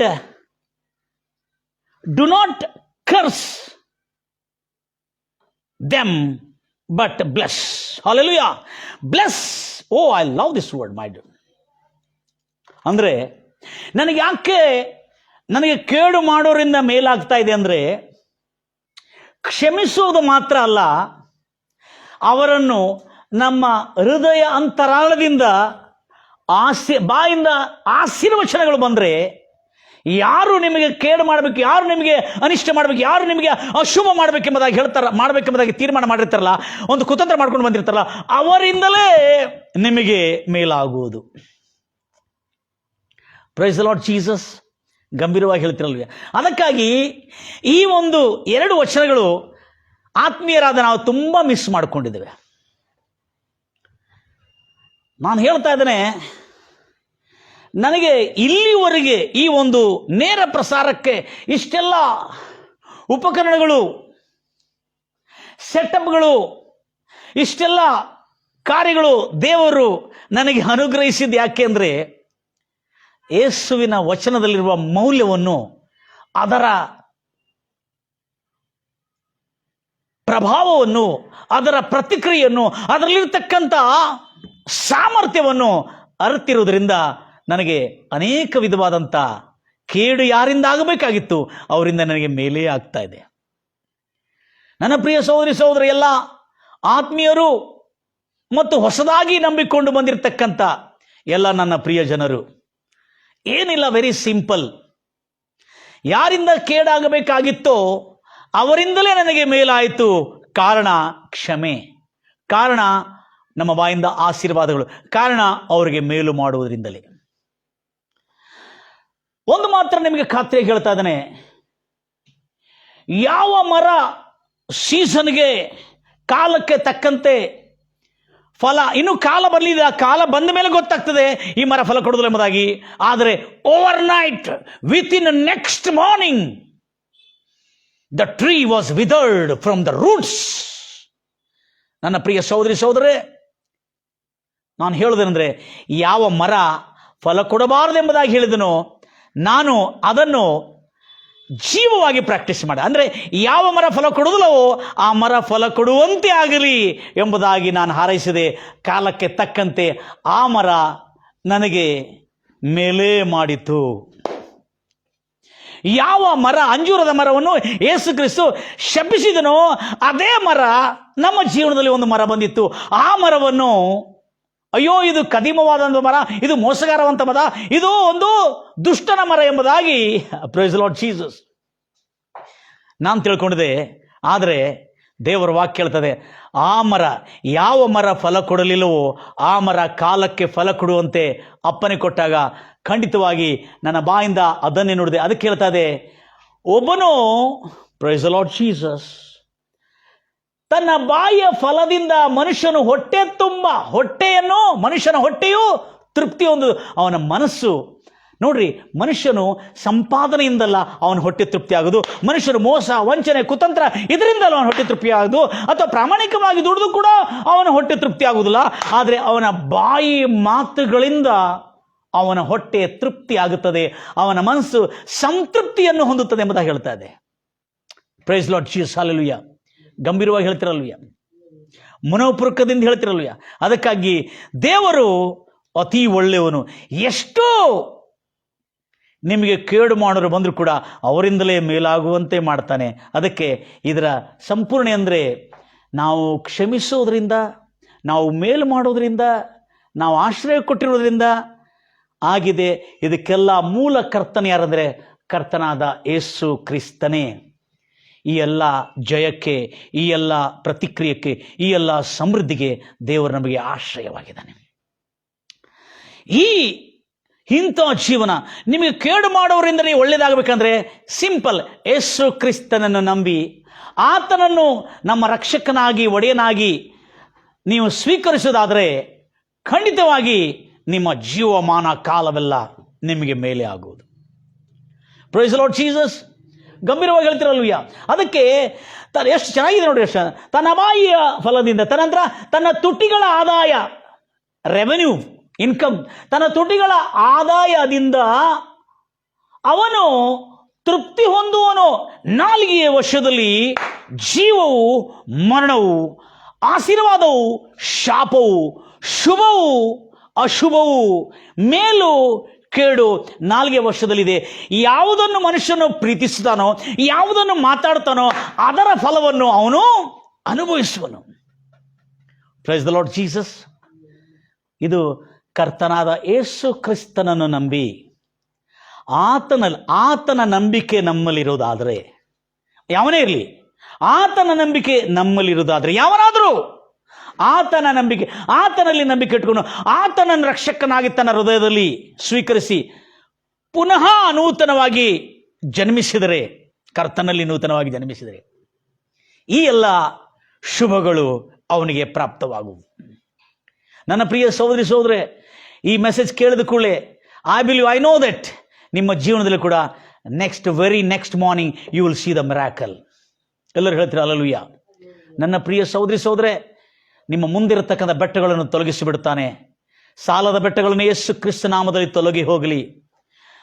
do not curse them but bless. Hallelujah. Bless. Oh, I love this word, my dear. ಅಂದ್ರೆ ನನಗೆ ಕೇಡು ಮಾಡೋರಿಂದ ಮೇಲಾಗ್ತಾ ಇದೆ ಅಂದ್ರೆ ಕ್ಷಮಿಸುವುದು ಮಾತ್ರ ಅಲ್ಲ, ಅವರನ್ನು ನಮ್ಮ ಹೃದಯ ಅಂತರಾಳದಿಂದ ಬಾಯಿಂದ ಆಶೀರ್ವಚನಗಳು ಬಂದರೆ, ಯಾರು ನಿಮಗೆ ಕೇಡು ಮಾಡಬೇಕು, ಯಾರು ನಿಮಗೆ ಅನಿಷ್ಟ ಮಾಡಬೇಕು, ಯಾರು ನಿಮಗೆ ಅಶುಭ ಮಾಡಬೇಕೆಂಬುದಾಗಿ ಮಾಡಬೇಕೆಂಬುದಾಗಿ ತೀರ್ಮಾನ ಮಾಡಿರ್ತಾರಲ್ಲ, ಒಂದು ಕುತಂತ್ರ ಮಾಡ್ಕೊಂಡು ಬಂದಿರ್ತಾರಲ್ಲ, ಅವರಿಂದಲೇ ನಿಮಗೆ ಮೇಲಾಗುವುದು. Praise the lord Jesus. ಗಂಭೀರವಾಗಿ ಹೇಳ್ತಿರಲ್ವೇ? ಅದಕ್ಕಾಗಿ ಈ ಒಂದು 2 ವಚನಗಳು ಆತ್ಮೀಯರಾದ ನಾವು ತುಂಬ ಮಿಸ್ ಮಾಡಿಕೊಂಡಿದ್ದೇವೆ. ನಾನು ಹೇಳ್ತಾ ಇದ್ದೇನೆ, ನನಗೆ ಇಲ್ಲಿವರೆಗೆ ಈ ಒಂದು ನೇರ ಪ್ರಸಾರಕ್ಕೆ ಇಷ್ಟೆಲ್ಲ ಉಪಕರಣಗಳು, ಸೆಟಪ್ಗಳು, ಇಷ್ಟೆಲ್ಲ ಕಾರ್ಯಗಳು ದೇವರು ನನಗೆ ಅನುಗ್ರಹಿಸಿದ್ದು ಯಾಕೆ ಅಂದರೆ, ಯೇಸುವಿನ ವಚನದಲ್ಲಿರುವ ಮೌಲ್ಯವನ್ನು, ಅದರ ಪ್ರಭಾವವನ್ನು, ಅದರ ಪ್ರತಿಕ್ರಿಯೆಯನ್ನು, ಅದರಲ್ಲಿರ್ತಕ್ಕಂಥ ಸಾಮರ್ಥ್ಯವನ್ನು ಅರಿತಿರುವುದರಿಂದ ನನಗೆ ಅನೇಕ ವಿಧವಾದಂಥ ಕೇಡು ಯಾರಿಂದ ಆಗಬೇಕಾಗಿತ್ತು ಅವರಿಂದ ನನಗೆ ಮೇಲೇ ಆಗ್ತಾ ಇದೆ. ನನ್ನ ಪ್ರಿಯ ಸಹೋದರಿ ಸಹೋದರ, ಎಲ್ಲ ಆತ್ಮೀಯರು ಮತ್ತು ಹೊಸದಾಗಿ ನಂಬಿಕೊಂಡು ಬಂದಿರತಕ್ಕಂಥ ಎಲ್ಲ ನನ್ನ ಪ್ರಿಯ ಜನರು, ಏನಿಲ್ಲ, ವೆರಿ ಸಿಂಪಲ್. ಯಾರಿಂದ ಕೇಡಾಗಬೇಕಾಗಿತ್ತೋ ಅವರಿಂದಲೇ ನನಗೆ ಮೇಲಾಯಿತು. ಕಾರಣ ಕ್ಷಮೆ, ಕಾರಣ ನಮ್ಮ ಬಾಯಿಂದ ಆಶೀರ್ವಾದಗಳು. ಕಾರಣ ಅವರಿಗೆ ಮೇಲು ಮಾಡುವುದರಿಂದಲೇ. ಒಂದು ಮಾತ್ರ ನಿಮಗೆ ಖಾತ್ರಿ ಹೇಳ್ತಾ ಇದ್ದಾನೆ, ಯಾವ ಮರ ಸೀಸನ್ಗೆ ಕಾಲಕ್ಕೆ ತಕ್ಕಂತೆ ಫಲ, ಇನ್ನು ಕಾಲ ಬರಲಿದೆ, ಆ ಕಾಲ ಬಂದ ಮೇಲೆ ಗೊತ್ತಾಗ್ತದೆ ಈ ಮರ ಫಲ ಕೊಡುವುದಿಲ್ಲ ಎಂಬುದಾಗಿ. ಆದರೆ overnight, within next morning, the tree was withered from the roots. ನನ್ನ ಪ್ರಿಯ ಸಹೋದರಿ ಸಹೋದರೇ, ನಾನು ಹೇಳುವುದೇನೆಂದರೆ, ಯಾವ ಮರ ಫಲ ಕೊಡಬಾರದೆಂಬುದಾಗಿ ಹೇಳಿದನೋ ನಾನು ಅದನ್ನು ಜೀವವಾಗಿ ಪ್ರಾಕ್ಟೀಸ್ ಮಾಡಿ, ಅಂದರೆ ಯಾವ ಮರ ಫಲ ಕೊಡುವುದಿಲ್ಲವೋ ಆ ಮರ ಫಲ ಕೊಡುವಂತೆ ಆಗಲಿ ಎಂಬುದಾಗಿ ನಾನು ಹಾರೈಸಿದೆ. ಕಾಲಕ್ಕೆ ತಕ್ಕಂತೆ ಆ ಮರ ನನಗೆ ಮೇಲೆ ಮಾಡಿತು. ಯಾವ ಮರ, ಅಂಜೂರದ ಮರವನ್ನು ಯೇಸು ಕ್ರಿಸ್ತು ಶಪಿಸಿದನೋ ಅದೇ ಮರ ನಮ್ಮ ಜೀವನದಲ್ಲಿ ಒಂದು ಮರ ಬಂದಿತ್ತು. ಆ ಮರವನ್ನು, ಅಯ್ಯೋ ಇದು ಕದಿಮವಾದ ಮರ, ಇದು ಮೋಸಗಾರವಂತ ಮರ, ಇದು ಒಂದು ದುಷ್ಟನ ಮರ ಎಂಬುದಾಗಿ ಪ್ರೈಸ್ ಲಾರ್ಡ್ ಜೀಸಸ್ ನಾನು ತಿಳ್ಕೊಂಡಿದ್ದೆ. ಆದರೆ ದೇವರ ವಾಕ್ಯ ಹೇಳ್ತದೆ, ಆ ಮರ, ಯಾವ ಮರ ಫಲ ಕೊಡಲಿಲ್ಲವೋ ಆ ಮರ ಕಾಲಕ್ಕೆ ಫಲ ಕೊಡುವಂತೆ ಅಪ್ಪನೆ ಕೊಟ್ಟಾಗ ಖಂಡಿತವಾಗಿ ನನ್ನ ಬಾಯಿಂದ ಅದನ್ನೇ ನೋಡಿದೆ. ಅದಕ್ಕೆ ಹೇಳ್ತಾ ಇದೆ, ಒಬ್ಬನು ಪ್ರೈಸ್ ಲಾರ್ಡ್ ಜೀಸಸ್ ತನ್ನ ಬಾಯಿಯ ಫಲದಿಂದ ಮನುಷ್ಯನು ಹೊಟ್ಟೆ ತುಂಬ, ಮನುಷ್ಯನ ಹೊಟ್ಟೆಯು ತೃಪ್ತಿ ಹೊಂದುವುದು. ಅವನ ಮನಸ್ಸು ನೋಡ್ರಿ, ಮನುಷ್ಯನು ಸಂಪಾದನೆಯಿಂದಲ್ಲ ಅವನ ಹೊಟ್ಟೆ ತೃಪ್ತಿ ಆಗೋದು, ಮನುಷ್ಯನು ಮೋಸ, ವಂಚನೆ, ಕುತಂತ್ರ ಇದರಿಂದಲ್ಲ ಅವನ ಹೊಟ್ಟೆ ತೃಪ್ತಿ ಆಗೋದು, ಅಥವಾ ಪ್ರಾಮಾಣಿಕವಾಗಿ ದುಡಿದು ಕೂಡ ಅವನ ಹೊಟ್ಟೆ ತೃಪ್ತಿ ಆಗುವುದಿಲ್ಲ. ಆದರೆ ಅವನ ಬಾಯಿ ಮಾತುಗಳಿಂದ ಅವನ ಹೊಟ್ಟೆ ತೃಪ್ತಿ ಆಗುತ್ತದೆ, ಅವನ ಮನಸ್ಸು ಸಂತೃಪ್ತಿಯನ್ನು ಹೊಂದುತ್ತದೆ ಎಂಬುದಾಗಿ ಹೇಳ್ತಾ ಇದೆ. Praise lord Jesus, hallelujah. ಗಂಭೀರವಾಗಿ ಹೇಳ್ತಿರಲ್ವಯ್ಯ, ಮನೋಪೂರ್ವಕದಿಂದ ಹೇಳ್ತಿರಲ್ವಯ್ಯ. ಅದಕ್ಕಾಗಿ ದೇವರು ಅತಿ ಒಳ್ಳೆಯವನು. ಎಷ್ಟೋ ನಿಮಗೆ ಕೇಡು ಮಾಡೋರು ಬಂದರೂ ಕೂಡ ಅವರಿಂದಲೇ ಮೇಲಾಗುವಂತೆ ಮಾಡ್ತಾನೆ. ಅದಕ್ಕೆ ಇದರ ಸಂಪೂರ್ಣೆ ಅಂದರೆ ನಾವು ಕ್ಷಮಿಸೋದ್ರಿಂದ, ನಾವು ಮೇಲು ಮಾಡೋದ್ರಿಂದ, ನಾವು ಆಶ್ರಯ ಕೊಟ್ಟಿರೋದ್ರಿಂದ ಆಗಿದೆ. ಇದಕ್ಕೆಲ್ಲ ಮೂಲ ಕರ್ತನ ಯಾರಂದರೆ ಕರ್ತನಾದ ಯೇಸು ಕ್ರಿಸ್ತನೇ. ಈ ಎಲ್ಲ ಜಯಕ್ಕೆ, ಈ ಎಲ್ಲ ಪ್ರತಿಕ್ರಿಯೆಗೆ, ಈ ಎಲ್ಲ ಸಮೃದ್ಧಿಗೆ ದೇವರು ನಮಗೆ ಆಶ್ರಯವಾಗಿದ್ದಾನೆ. ಇಂಥ ಜೀವನ ನಿಮಗೆ ಕೇಡು ಮಾಡೋರಿಂದ ಒಳ್ಳೆಯದಾಗಬೇಕಂದ್ರೆ ಸಿಂಪಲ್, ಯೇಸು ಕ್ರಿಸ್ತನನ್ನು ನಂಬಿ ಆತನನ್ನು ನಮ್ಮ ರಕ್ಷಕನಾಗಿ, ಒಡೆಯನಾಗಿ ನೀವು ಸ್ವೀಕರಿಸೋದಾದರೆ ಖಂಡಿತವಾಗಿ ನಿಮ್ಮ ಜೀವಮಾನ ಕಾಲವೆಲ್ಲ ನಿಮಗೆ ಮೇಲೆ ಆಗುವುದು. Praise lord Jesus. ಗಂಭೀರವಾಗಿ ಹೇಳ್ತಿರಲ್ವಯ್ಯ. ಅದಕ್ಕೆ ಎಷ್ಟು ಚೆನ್ನಾಗಿದೆ ನೋಡಿ, ತನ್ನ ಬಾಯಿಯ ಫಲದಿಂದ, ತದನಂತರ ತನ್ನ ತುಟಿಗಳ ಆದಾಯ, ರೆವೆನ್ಯೂ, ಇನ್ಕಮ್, ತನ್ನ ತುಟಿಗಳ ಆದಾಯದಿಂದ ಅವನು ತೃಪ್ತಿ ಹೊಂದುವನು. ನಾಲಿಗೆಯ ವಶದಲ್ಲಿ ಜೀವವು, ಮರಣವು, ಆಶೀರ್ವಾದವು, ಶಾಪವು, ಶುಭವು, ಅಶುಭವು, ಮೇಲು, ಕೇಡು ನಾಲ್ಗೆ ವರ್ಷದಲ್ಲಿದೆ. ಯಾವುದನ್ನು ಮನುಷ್ಯನು ಪ್ರೀತಿಸುತ್ತಾನೋ, ಯಾವುದನ್ನು ಮಾತಾಡ್ತಾನೋ ಅದರ ಫಲವನ್ನು ಅವನು ಅನುಭವಿಸುವನು. Praise the lord Jesus. ಇದು ಕರ್ತನಾದ ಯೇಸು ಕ್ರಿಸ್ತನನ್ನು ನಂಬಿ ಆತನ ನಂಬಿಕೆ ನಮ್ಮಲ್ಲಿರೋದಾದರೆ, ಯಾವನೇ ಇರಲಿ, ಆತನ ನಂಬಿಕೆ ನಮ್ಮಲ್ಲಿರೋದಾದರೆ, ಯಾವನಾದರೂ ಆತನ ನಂಬಿಕೆ, ಆತನಲ್ಲಿ ನಂಬಿಕೆ ಇಟ್ಕೊಂಡು ಆತನನ್ನು ರಕ್ಷಕನಾಗಿ ತನ್ನ ಹೃದಯದಲ್ಲಿ ಸ್ವೀಕರಿಸಿ ಪುನಃ ನೂತನವಾಗಿ ಜನ್ಮಿಸಿದರೆ, ಕರ್ತನಲ್ಲಿ ನೂತನವಾಗಿ ಜನ್ಮಿಸಿದರೆ ಈ ಎಲ್ಲ ಶುಭಗಳು ಅವನಿಗೆ ಪ್ರಾಪ್ತವಾಗುವು. ನನ್ನ ಪ್ರಿಯ ಸಹೋದರಿ ಸಹೋದರೇ, ಈ ಮೆಸೇಜ್ ಕೇಳಿದ ಕೂಡಲೇ ಐ ನೋ ದಟ್ ನಿಮ್ಮ ಜೀವನದಲ್ಲಿ ಕೂಡ very next morning you will see the miracle. ಎಲ್ಲರೂ ಹೇಳ್ತೀರ ಹಲ್ಲೆಲೂಯಾ. ನನ್ನ ಪ್ರಿಯ ಸಹೋದರಿ ಸಹೋದರೇ, ನಿಮ್ಮ ಮುಂದಿರತಕ್ಕಂಥ ಬೆಟ್ಟಗಳನ್ನು ತೊಲಗಿಸಿ ಬಿಡುತ್ತಾನೆ. ಸಾಲದ ಬೆಟ್ಟಗಳನ್ನು ಯೇಸು ಕ್ರಿಸ್ತ ನಾಮದಲ್ಲಿ ತೊಲಗಿ ಹೋಗಲಿ.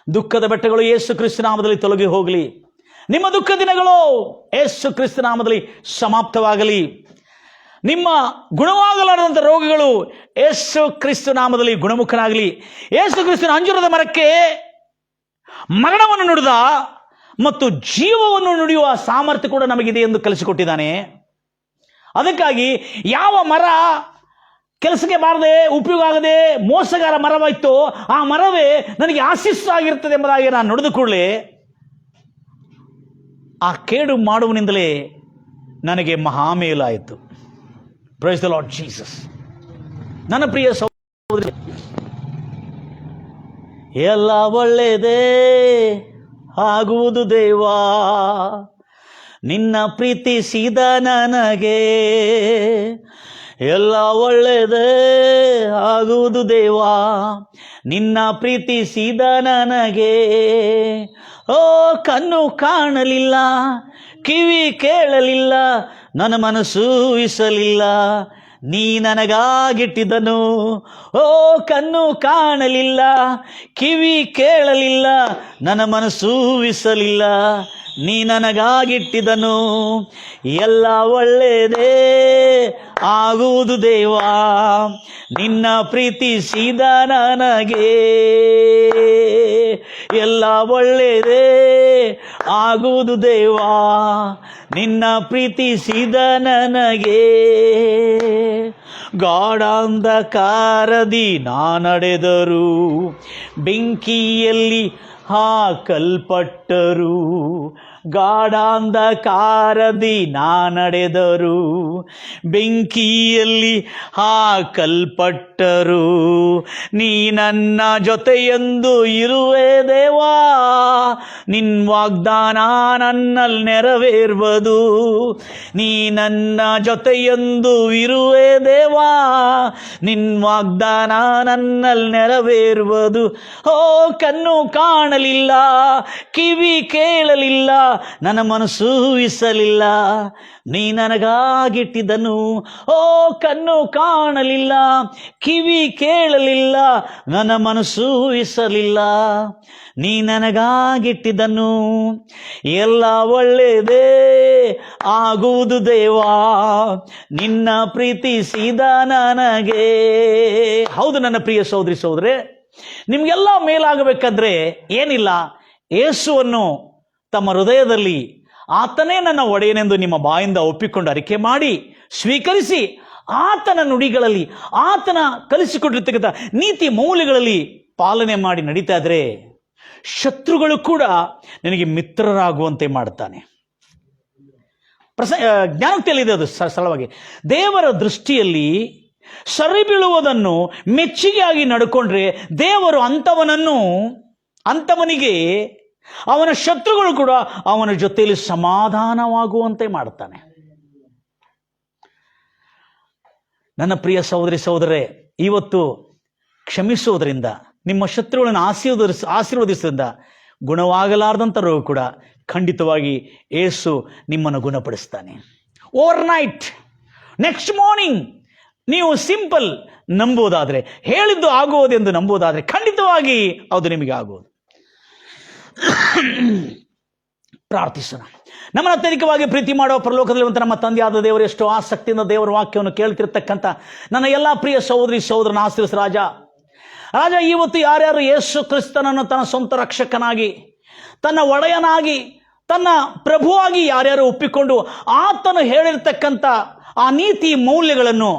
ದುಃಖದ ಬೆಟ್ಟಗಳು ಯೇಸು ಕ್ರಿಸ್ತ ನಾಮದಲ್ಲಿ ತೊಲಗಿ ಹೋಗಲಿ. ನಿಮ್ಮ ದುಃಖ ದಿನಗಳು ಯೇಸು ಕ್ರಿಸ್ತ ನಾಮದಲ್ಲಿ ಸಮಾಪ್ತವಾಗಲಿ. ನಿಮ್ಮ ಗುಣವಾಗಲಾರದಂಥ ರೋಗಗಳು ಯೇಸು ಕ್ರಿಸ್ತ ನಾಮದಲ್ಲಿ ಗುಣಮುಖನಾಗಲಿ. ಯೇಸು ಕ್ರಿಸ್ತನ ಅಂಜೂರದ ಮರಕ್ಕೆ ಮರಣವನ್ನು ನುಡಿದ ಮತ್ತು ಜೀವವನ್ನು ನುಡಿಯುವ ಸಾಮರ್ಥ್ಯ ಕೂಡ ನಮಗಿದೆ ಎಂದು ಕಲಿಸಿಕೊಟ್ಟಿದ್ದಾನೆ. ಅದಕ್ಕಾಗಿ ಯಾವ ಮರ ಕೆಲಸಕ್ಕೆ ಬಾರದೆ, ಉಪಯೋಗ ಆಗದೆ, ಮೋಸಗಾರ ಮರವಾಯಿತು, ಆ ಮರವೇ ನನಗೆ ಆಶೀಸ್ಸಾಗಿರ್ತದೆ ಎಂಬುದಾಗಿ ನಾನು ನುಡಿದ ಕೂಡಲೇ ಆ ಕೇಡು ಮಾಡುವನಿಂದಲೇ ನನಗೆ ಮಹಾಮೇಲಾಯಿತು. Praise the lord Jesus. ನನ್ನ ಪ್ರಿಯ ಸಹೋದರಿ, ಎಲ್ಲ ಒಳ್ಳೆಯದೇ ಆಗುವುದು ದೇವಾ, ನಿನ್ನ ಪ್ರೀತಿಸಿದ ನನಗೆ ಎಲ್ಲ ಒಳ್ಳೆಯದೇ ಆಗುವುದು ದೇವಾ, ನಿನ್ನ ಪ್ರೀತಿಸಿದ ನನಗೆ. ಓ ಕಣ್ಣು ಕಾಣಲಿಲ್ಲ, ಕಿವಿ ಕೇಳಲಿಲ್ಲ, ನನ್ನ ಮನಸ್ಸು ಊಹಿಸಲಿಲ್ಲ, ನೀ ನನಗಾಗಿಟ್ಟಿದ್ದನು. ಓ ಕಣ್ಣು ಕಾಣಲಿಲ್ಲ, ಕಿವಿ ಕೇಳಲಿಲ್ಲ, ನನ್ನ ಮನಸ್ಸು ಊಹಿಸಲಿಲ್ಲ, ನೀ ನನಗಾಗಿಟ್ಟಿದ್ದನು. ಎಲ್ಲ ಒಳ್ಳೆಯದೇ ಆಗುವುದು ದೇವಾ, ನಿನ್ನ ಪ್ರೀತಿಸಿದ ನನಗೆ ಎಲ್ಲ ಒಳ್ಳೆಯದೇ ಆಗುವುದು ದೇವಾ, ನಿನ್ನ ಪ್ರೀತಿಸಿದ ನನಗೆ. ಗಾಢಾಂಧಕಾರದಿ ನಾನಡೆದರು, ಬೆಂಕಿಯಲ್ಲಿ ಹಾಕಲ್ಪಟ್ಟರು. ಗಾಢಾಂಧಕಾರದಿ ನಾನಡೆದರು, ಬೆಂಕಿಯಲ್ಲಿ ಹಾಕಲ್ಪಟ್ಟರು. ನೀ ನನ್ನ ಜೊತೆಯೆಂದು ಇರುವೆ ದೇವಾ, ನಿನ್ ವಾಗ್ದಾನ ನನ್ನಲ್ಲಿ ನೆರವೇರುವುದು. ನೀ ನನ್ನ ಜೊತೆಯೆಂದು ಇರುವೆ ದೇವಾ, ನಿನ್ ವಾಗ್ದಾನ ನನ್ನಲ್ಲಿ ನೆರವೇರುವುದು. ಓ ಕಣ್ಣು ಕಾಣಲಿಲ್ಲ, ಕಿವಿ ಕೇಳಲಿಲ್ಲ, ನನ್ನ ಮನಸ್ಸು ಊಹಿಸಲಿಲ್ಲ, ನೀ ನನಗಾಗಿಟ್ಟಿದ್ದನು. ಓ ಕಣ್ಣು ಕಾಣಲಿಲ್ಲ, ಕಿವಿ ಕೇಳಲಿಲ್ಲ, ನನ್ನ ಮನಸ್ಸು ಊಹಿಸಲಿಲ್ಲ, ನೀ ನನಗಾಗಿಟ್ಟಿದ್ದನು. ಎಲ್ಲ ಒಳ್ಳೆಯದೇ ಆಗುವುದು ದೇವಾ, ನಿನ್ನ ಪ್ರೀತಿಸಿದ ನನಗೆ. ಹೌದು ನನ್ನ ಪ್ರಿಯ ಸಹೋದರಿ ಸಹೋದರೇ, ನಿಮಗೆಲ್ಲ ಮೇಲಾಗಬೇಕಾದ್ರೆ ಏನಿಲ್ಲ, ಯೇಸುವನ್ನು ತಮ್ಮ ಹೃದಯದಲ್ಲಿ ಆತನೇ ನನ್ನ ಒಡೆಯನೆಂದು ನಿಮ್ಮ ಬಾಯಿಂದ ಒಪ್ಪಿಕೊಂಡು ಅರಿಕೆ ಮಾಡಿ ಸ್ವೀಕರಿಸಿ, ಆತನ ನುಡಿಗಳಲ್ಲಿ, ಆತನ ಕಲಿಸಿಕೊಟ್ಟಿರ್ತಕ್ಕಂಥ ನೀತಿ ಮೌಲ್ಯಗಳಲ್ಲಿ ಪಾಲನೆ ಮಾಡಿ ನಡೀತಾ ಇದ್ರೆ ಶತ್ರುಗಳು ಕೂಡ ನಿನಗೆ ಮಿತ್ರರಾಗುವಂತೆ ಮಾಡ್ತಾನೆ. ಜ್ಞಾನೋಕ್ತಿಯಲ್ಲಿದೆ ಅದು ಸರಳವಾಗಿ. ದೇವರ ದೃಷ್ಟಿಯಲ್ಲಿ ಸರಿ ಬೀಳುವುದನ್ನು ಮೆಚ್ಚುಗೆಯಾಗಿ ನಡ್ಕೊಂಡ್ರೆ ದೇವರು ಅಂಥವನಿಗೆ ಅವನ ಶತ್ರುಗಳು ಕೂಡ ಅವನ ಜೊತೆಯಲ್ಲಿ ಸಮಾಧಾನವಾಗುವಂತೆ ಮಾಡ್ತಾನೆ. ನನ್ನ ಪ್ರಿಯ ಸಹೋದರಿ ಸಹೋದರರೇ, ಇವತ್ತು ಕ್ಷಮಿಸುವುದರಿಂದ, ನಿಮ್ಮ ಶತ್ರುಗಳನ್ನು ಆಶೀರ್ವದಿಸೋದ್ರಿಂದ ಗುಣವಾಗಲಾರ್ದಂಥ ರೋಗ ಕೂಡ ಖಂಡಿತವಾಗಿ ಯೇಸು ನಿಮ್ಮನ್ನು ಗುಣಪಡಿಸ್ತಾನೆ. ಓವರ್ನೈಟ್, ನೆಕ್ಸ್ಟ್ ಮಾರ್ನಿಂಗ್ ನೀವು ಸಿಂಪಲ್ ನಂಬುವುದಾದರೆ, ಹೇಳಿದ್ದು ಆಗುವುದೆಂದು ನಂಬುವುದಾದರೆ ಖಂಡಿತವಾಗಿ ಅದು ನಿಮಗೆ ಆಗುವುದು. ಪ್ರಾರ್ಥಿಸೋಣ. ನಮ್ಮನ್ನು ಅತ್ಯಧಿಕವಾಗಿ ಪ್ರೀತಿ ಮಾಡುವ ಪರಲೋಕದಲ್ಲಿರುವಂಥ ನಮ್ಮ ತಂದೆಯಾದ ದೇವರು, ಎಷ್ಟೋ ಆಸಕ್ತಿಯಿಂದ ದೇವರ ವಾಕ್ಯವನ್ನು ಕೇಳ್ತಿರ್ತಕ್ಕಂಥ ನನ್ನ ಎಲ್ಲ ಪ್ರಿಯ ಸಹೋದರಿ ಸಹೋದರನ ಆಶೀರ್ವದಿಸು ರಾಜ. ಇವತ್ತು ಯಾರ್ಯಾರು ಯೇಸು ಕ್ರಿಸ್ತನನ್ನು ತನ್ನ ಸ್ವಂತ ರಕ್ಷಕನಾಗಿ, ತನ್ನ ಒಡೆಯನಾಗಿ, ತನ್ನ ಪ್ರಭುವಾಗಿ ಯಾರ್ಯಾರು ಒಪ್ಪಿಕೊಂಡು ಆತನು ಹೇಳಿರ್ತಕ್ಕಂಥ ಆ ನೀತಿ ಮೌಲ್ಯಗಳನ್ನು,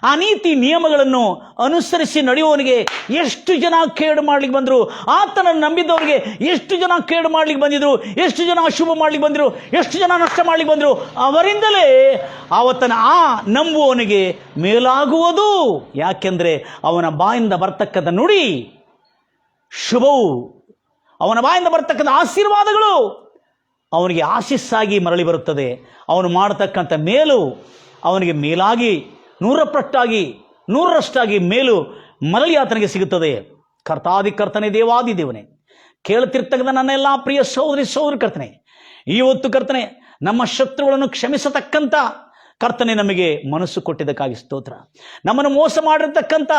ಆ ನೀತಿ ನಿಯಮಗಳನ್ನು ಅನುಸರಿಸಿ ನಡೆಯುವವನಿಗೆ ಎಷ್ಟು ಜನ ಕೇಡು ಮಾಡ್ಲಿಕ್ಕೆ ಬಂದರು, ಆತನನ್ನು ನಂಬಿದವರಿಗೆ ಎಷ್ಟು ಜನ ಕೇಡು ಮಾಡ್ಲಿಕ್ಕೆ ಬಂದಿದ್ರು, ಎಷ್ಟು ಜನ ಅಶುಭ ಮಾಡ್ಲಿಕ್ಕೆ ಬಂದರು, ಎಷ್ಟು ಜನ ನಷ್ಟ ಮಾಡ್ಲಿಕ್ಕೆ ಬಂದರು, ಅವರಿಂದಲೇ ಆವತ್ತನ ಆ ನಂಬುವವನಿಗೆ ಮೇಲಾಗುವುದು. ಯಾಕೆಂದರೆ ಅವನ ಬಾಯಿಂದ ಬರ್ತಕ್ಕಂಥ ನುಡಿ ಶುಭವು, ಅವನ ಬಾಯಿಂದ ಬರ್ತಕ್ಕಂಥ ಆಶೀರ್ವಾದಗಳು ಅವನಿಗೆ ಆಶೀಸ್ಸಾಗಿ ಮರಳಿ ಬರುತ್ತದೆ. ಅವನು ಮಾಡತಕ್ಕಂಥ ಮೇಲು ಅವನಿಗೆ ಮೇಲಾಗಿ 100% ಮೇಲು ಮರಳಿ ಆತನಿಗೆ ಸಿಗುತ್ತದೆ. ಕರ್ತನೇ, ದೇವಾದಿ ದೇವನೇ, ಕೇಳುತ್ತಿರ್ತಕ್ಕಂಥ ನನ್ನ ಎಲ್ಲ ಪ್ರಿಯ ಸಹೋದರಿ ಕರ್ತನೆ, ಇವತ್ತು ಕರ್ತನೆ ನಮ್ಮ ಶತ್ರುಗಳನ್ನು ಕ್ಷಮಿಸತಕ್ಕಂಥ ಕರ್ತನೆ ನಮಗೆ ಮನಸ್ಸು ಕೊಟ್ಟಿದ್ದಕ್ಕಾಗಿ ಸ್ತೋತ್ರ. ನಮ್ಮನ್ನು ಮೋಸ ಮಾಡಿರ್ತಕ್ಕಂಥ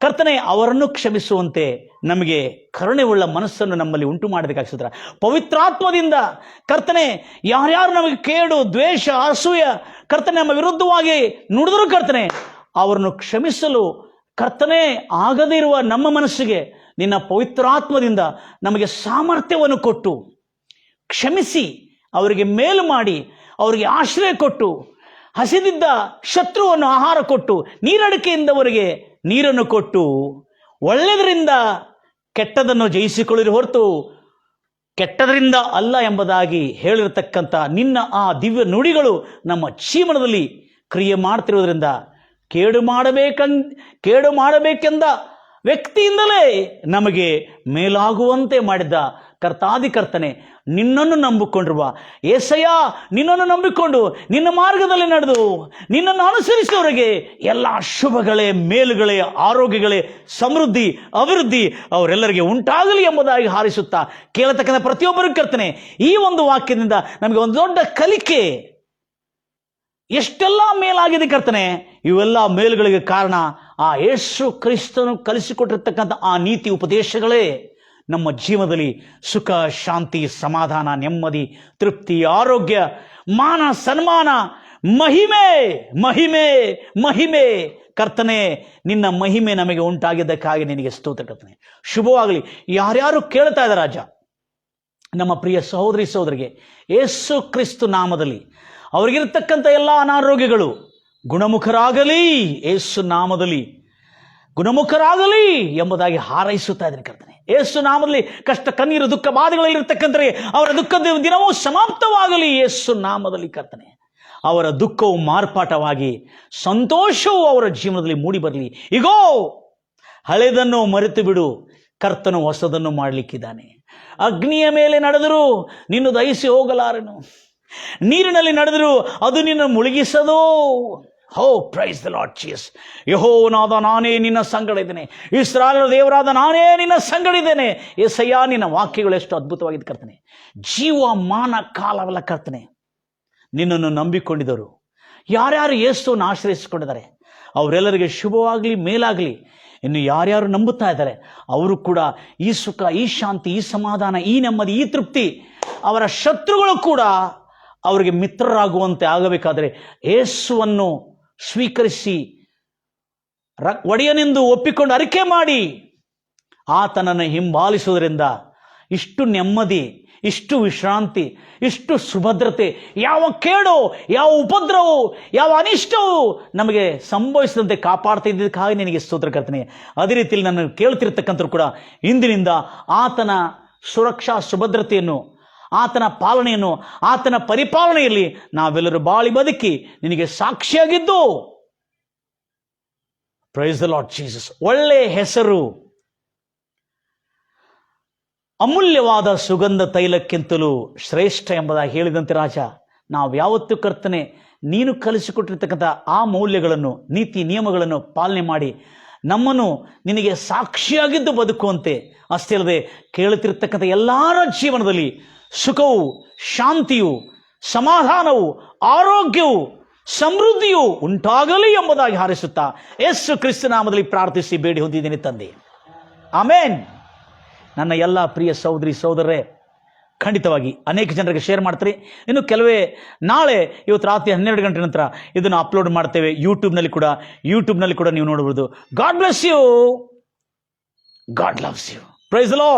ಕರ್ತನೆ ಅವರನ್ನು ಕ್ಷಮಿಸುವಂತೆ ನಮಗೆ ಕರುಣೆ ಉಳ್ಳ ಮನಸ್ಸನ್ನು ನಮ್ಮಲ್ಲಿ ಉಂಟು ಮಾಡೋದಕ್ಕಾಗಿ ಸ್ತೋತ್ರ. ಪವಿತ್ರಾತ್ಮದಿಂದ ಕರ್ತನೆ ಯಾರ್ಯಾರು ನಮಗೆ ಕೇಡು, ದ್ವೇಷ, ಅಸೂಯ ಕರ್ತನೆ ನಮ್ಮ ವಿರುದ್ಧವಾಗಿ ನುಡಿದರೂ ಕರ್ತನೆ ಅವರನ್ನು ಕ್ಷಮಿಸಲು ಕರ್ತನೆ ಆಗದೇ ಇರುವ ನಮ್ಮ ಮನಸ್ಸಿಗೆ ನಿನ್ನ ಪವಿತ್ರಾತ್ಮದಿಂದ ನಮಗೆ ಸಾಮರ್ಥ್ಯವನ್ನು ಕೊಟ್ಟು ಕ್ಷಮಿಸಿ, ಅವರಿಗೆ ಮೇಲು ಮಾಡಿ, ಅವರಿಗೆ ಆಶ್ರಯ ಕೊಟ್ಟು, ಹಸಿದಿದ್ದ ಶತ್ರುವನ್ನು ಆಹಾರ ಕೊಟ್ಟು, ನೀರಡಿಕೆಯಿಂದವರಿಗೆ ನೀರನ್ನು ಕೊಟ್ಟು, ಒಳ್ಳೆಯದರಿಂದ ಕೆಟ್ಟದನ್ನು ಜಯಿಸಿಕೊಳ್ಳಿರಿ ಹೊರತು ಕೆಟ್ಟದರಿಂದ ಅಲ್ಲ ಎಂಬುದಾಗಿ ಹೇಳಿರತಕ್ಕಂಥ ನಿನ್ನ ಆ ದಿವ್ಯ ನುಡಿಗಳು ನಮ್ಮ ಜೀವನದಲ್ಲಿ ಕ್ರಿಯೆ ಮಾಡ್ತಿರೋದ್ರಿಂದ ಕೇಡು ಮಾಡಬೇಕೆಂದ ವ್ಯಕ್ತಿಯಿಂದಲೇ ನಮಗೆ ಮೇಲಾಗುವಂತೆ ಮಾಡಿದ್ದ ಕರ್ತಾದಿಕರ್ತನೆ, ನಿನ್ನನ್ನು ನಂಬಿಕೊಂಡಿರುವ ಏಸಯ್ಯ, ನಿನ್ನನ್ನು ನಂಬಿಕೊಂಡು ನಿನ್ನ ಮಾರ್ಗದಲ್ಲಿ ನಡೆದು ನಿನ್ನನ್ನು ಅನುಸರಿಸುವವರಿಗೆ ಎಲ್ಲ ಶುಭಗಳೇ, ಮೇಲುಗಳೇ, ಆರೋಗ್ಯಗಳೇ, ಸಮೃದ್ಧಿ, ಅಭಿವೃದ್ಧಿ ಅವರೆಲ್ಲರಿಗೆ ಉಂಟಾಗಲಿ ಎಂಬುದಾಗಿ ಹಾರೈಸುತ್ತಾ ಕೇಳತಕ್ಕಂಥ ಪ್ರತಿಯೊಬ್ಬರಿಗೂ ಕರ್ತನೆ, ಈ ಒಂದು ವಾಕ್ಯದಿಂದ ನಮಗೆ ಒಂದು ದೊಡ್ಡ ಕಲಿಕೆ. ಎಷ್ಟೆಲ್ಲ ಮೇಲಾಗಿದೆ ಕರ್ತನೆ, ಇವೆಲ್ಲ ಮೇಲುಗಳಿಗೆ ಕಾರಣ ಆ ಯೇಸು ಕ್ರಿಸ್ತನು ಕಲಿಸಿಕೊಟ್ಟಿರ್ತಕ್ಕಂಥ ಆ ನೀತಿ ಉಪದೇಶಗಳೇ ನಮ್ಮ ಜೀವನದಲ್ಲಿ ಸುಖ, ಶಾಂತಿ, ಸಮಾಧಾನ, ನೆಮ್ಮದಿ, ತೃಪ್ತಿ, ಆರೋಗ್ಯ, ಮಾನ, ಸನ್ಮಾನ, ಮಹಿಮೆ ಮಹಿಮೆ ಮಹಿಮೆ ಕರ್ತನೆ, ನಿನ್ನ ಮಹಿಮೆ ನಮಗೆ ಉಂಟಾಗಿದ್ದಕ್ಕಾಗಿ ನಿನಗೆ ಸ್ತೋತ್ರ ಕರ್ತನೆ. ಶುಭವಾಗಲಿ. ಯಾರ್ಯಾರು ಕೇಳ್ತಾ ಇದ್ದಾರೆ ರಾಜ, ನಮ್ಮ ಪ್ರಿಯ ಸಹೋದರಿ ಸಹೋದರಿಗೆ ಯೇಸು ಕ್ರಿಸ್ತು ನಾಮದಲ್ಲಿ ಅವರಿಗಿರ್ತಕ್ಕಂಥ ಎಲ್ಲ ಅನಾರೋಗ್ಯಗಳು ಗುಣಮುಖರಾಗಲಿ, ಯೇಸು ನಾಮದಲ್ಲಿ ಗುಣಮುಖರಾಗಲಿ ಎಂಬುದಾಗಿ ಹಾರೈಸುತ್ತಾ ಇದ್ದೀನಿ ಕರ್ತನೆ. ಯೇಸು ನಾಮದಲ್ಲಿ ಕಷ್ಟ, ಕಣ್ಣೀರು, ದುಃಖ ಬಾಧೆಗಳಲ್ಲಿರ್ತಕ್ಕಂಥ ಅವರ ದುಃಖದ ದಿನವೂ ಸಮಾಪ್ತವಾಗಲಿ ಯೇಸು ನಾಮದಲ್ಲಿ ಕರ್ತನೆ. ಅವರ ದುಃಖವು ಮಾರ್ಪಾಟವಾಗಿ ಸಂತೋಷವು ಅವರ ಜೀವನದಲ್ಲಿ ಮೂಡಿ ಬರಲಿ. ಈಗೋ ಹಳೆದನ್ನು ಮರೆತು ಬಿಡು, ಕರ್ತನು ಹೊಸದನ್ನು ಮಾಡಲಿಕ್ಕಿದ್ದಾನೆ. ಅಗ್ನಿಯ ಮೇಲೆ ನಡೆದರೂ ನಿನ್ನ ದಹಿಸಿ ಹೋಗಲಾರನು, ನೀರಿನಲ್ಲಿ ನಡೆದರೂ ಅದು ನಿನ್ನ ಮುಳುಗಿಸದು. ಹೋ ಪ್ರೈಸ್ ದ ಲಾರ್ಡ್ ಜೀಸಸ್. ಯೆಹೋವನಾದ ನಾನೇ ನಿನ್ನ ಸಂಗಡ ಇದ್ದೇನೆ, ಇಸ್ರಾಯೇಲ್ ದೇವರಾದ ನಾನೇ ನಿನ್ನ ಸಂಗಡ ಇದ್ದೇನೆ. ಯೆಸಯ್ಯ, ನಿನ್ನ ವಾಕ್ಯಗಳು ಎಷ್ಟು ಅದ್ಭುತವಾಗಿದೆ ಕರ್ತನೆ. ಜೀವ, ಮಾನ, ಕಾಲವೆಲ್ಲ ಕರ್ತನೆ ನಿನ್ನನ್ನು ನಂಬಿಕೊಂಡಿದ್ದರು. ಯಾರ್ಯಾರು ಯೇಸುವನ್ನು ಆಶ್ರಯಿಸಿಕೊಂಡಿದ್ದಾರೆ ಅವರೆಲ್ಲರಿಗೆ ಶುಭವಾಗಲಿ, ಮೇಲಾಗಲಿ. ಇನ್ನು ಯಾರ್ಯಾರು ನಂಬುತ್ತಾ ಇದ್ದಾರೆ ಅವರು ಕೂಡ ಈ ಸುಖ, ಈ ಶಾಂತಿ, ಈ ಸಮಾಧಾನ, ಈ ನೆಮ್ಮದಿ, ಈ ತೃಪ್ತಿ ಅವರ ಶತ್ರುಗಳು ಕೂಡ ಅವರಿಗೆ ಮಿತ್ರರಾಗುವಂತೆ ಆಗಬೇಕಾದರೆ ಯೇಸುವನ್ನು ಸ್ವೀಕರಿಸಿ ಒಡೆಯನೆಂದು ಒಪ್ಪಿಕೊಂಡು ಅರಿಕೆ ಮಾಡಿ ಆತನನ್ನು ಹಿಂಬಾಲಿಸುವುದರಿಂದ ಇಷ್ಟು ನೆಮ್ಮದಿ, ಇಷ್ಟು ವಿಶ್ರಾಂತಿ, ಇಷ್ಟು ಸುಭದ್ರತೆ, ಯಾವ ಕೇಡು, ಯಾವ ಉಪದ್ರವವು, ಯಾವ ಅನಿಷ್ಟವು ನಮಗೆ ಸಂಭವಿಸಿದಂತೆ ಕಾಪಾಡ್ತಾ ಇದ್ದಕ್ಕಾಗಿ ನಿನಗೆ ಸ್ತೋತ್ರ ಕರ್ತನೆ. ಅದೇ ರೀತಿಯಲ್ಲಿ ನಾನು ಕೇಳ್ತಿರ್ತಕ್ಕಂಥವ್ರು ಕೂಡ ಇಂದಿನಿಂದ ಆತನ ಸುರಕ್ಷಾ ಸುಭದ್ರತೆಯನ್ನು, ಆತನ ಪಾಲನೆಯನ್ನು, ಆತನ ಪರಿಪಾಲನೆಯಲ್ಲಿ ನಾವೆಲ್ಲರೂ ಬಾಳಿ ಬದುಕಿ ನಿನಗೆ ಸಾಕ್ಷಿಯಾಗಿದ್ದು, ಪ್ರೈಸ್ ದ ಲಾರ್ಡ್ ಜೀಸಸ್, ಒಳ್ಳೆ ಹೆಸರು ಅಮೂಲ್ಯವಾದ ಸುಗಂಧ ತೈಲಕ್ಕಿಂತಲೂ ಶ್ರೇಷ್ಠ ಎಂಬುದಾಗಿ ಹೇಳಿದಂತೆ ರಾಜ, ನಾವು ಯಾವತ್ತೂ ಕರ್ತನೆ ನೀನು ಕಲಿಸಿಕೊಟ್ಟಿರ್ತಕ್ಕಂಥ ಆ ಮೌಲ್ಯಗಳನ್ನು, ನೀತಿ ನಿಯಮಗಳನ್ನು ಪಾಲನೆ ಮಾಡಿ ನಮ್ಮನ್ನು ನಿನಗೆ ಸಾಕ್ಷಿಯಾಗಿದ್ದು ಬದುಕುವಂತೆ, ಅಷ್ಟೇ ಅಲ್ಲದೆ ಕೇಳುತ್ತಿರ್ತಕ್ಕಂಥ ಎಲ್ಲರ ಜೀವನದಲ್ಲಿ ಸುಖವು, ಶಾಂತಿಯು, ಸಮಾಧಾನವು, ಆರೋಗ್ಯವು, ಸಮೃದ್ಧಿಯು ಉಂಟಾಗಲಿ ಎಂಬುದಾಗಿ ಹಾರೈಸುತ್ತಾ ಯೇಸು ಕ್ರಿಸ್ತ ನಾಮದಲ್ಲಿ ಪ್ರಾರ್ಥಿಸಿ ಬೇಡಿ ಹೊಂದಿದ್ದೀನಿ ತಂದೆ, ಆಮೇನ್. ನನ್ನ ಎಲ್ಲ ಪ್ರಿಯ ಸಹೋದರಿ ಸಹೋದರರೇ, ಖಂಡಿತವಾಗಿ ಅನೇಕ ಜನರಿಗೆ ಶೇರ್ ಮಾಡ್ತೀರಿ. ಇನ್ನು ಕೆಲವೇ ನಾಳೆ, ಇವತ್ತು ರಾತ್ರಿ 12 ಗಂಟೆ ನಂತರ ಇದನ್ನು ಅಪ್ಲೋಡ್ ಮಾಡ್ತೇವೆ ಯೂಟ್ಯೂಬ್ನಲ್ಲಿ ಕೂಡ ನೀವು ನೋಡಬಹುದು. God bless you, God loves you. Praise the lord.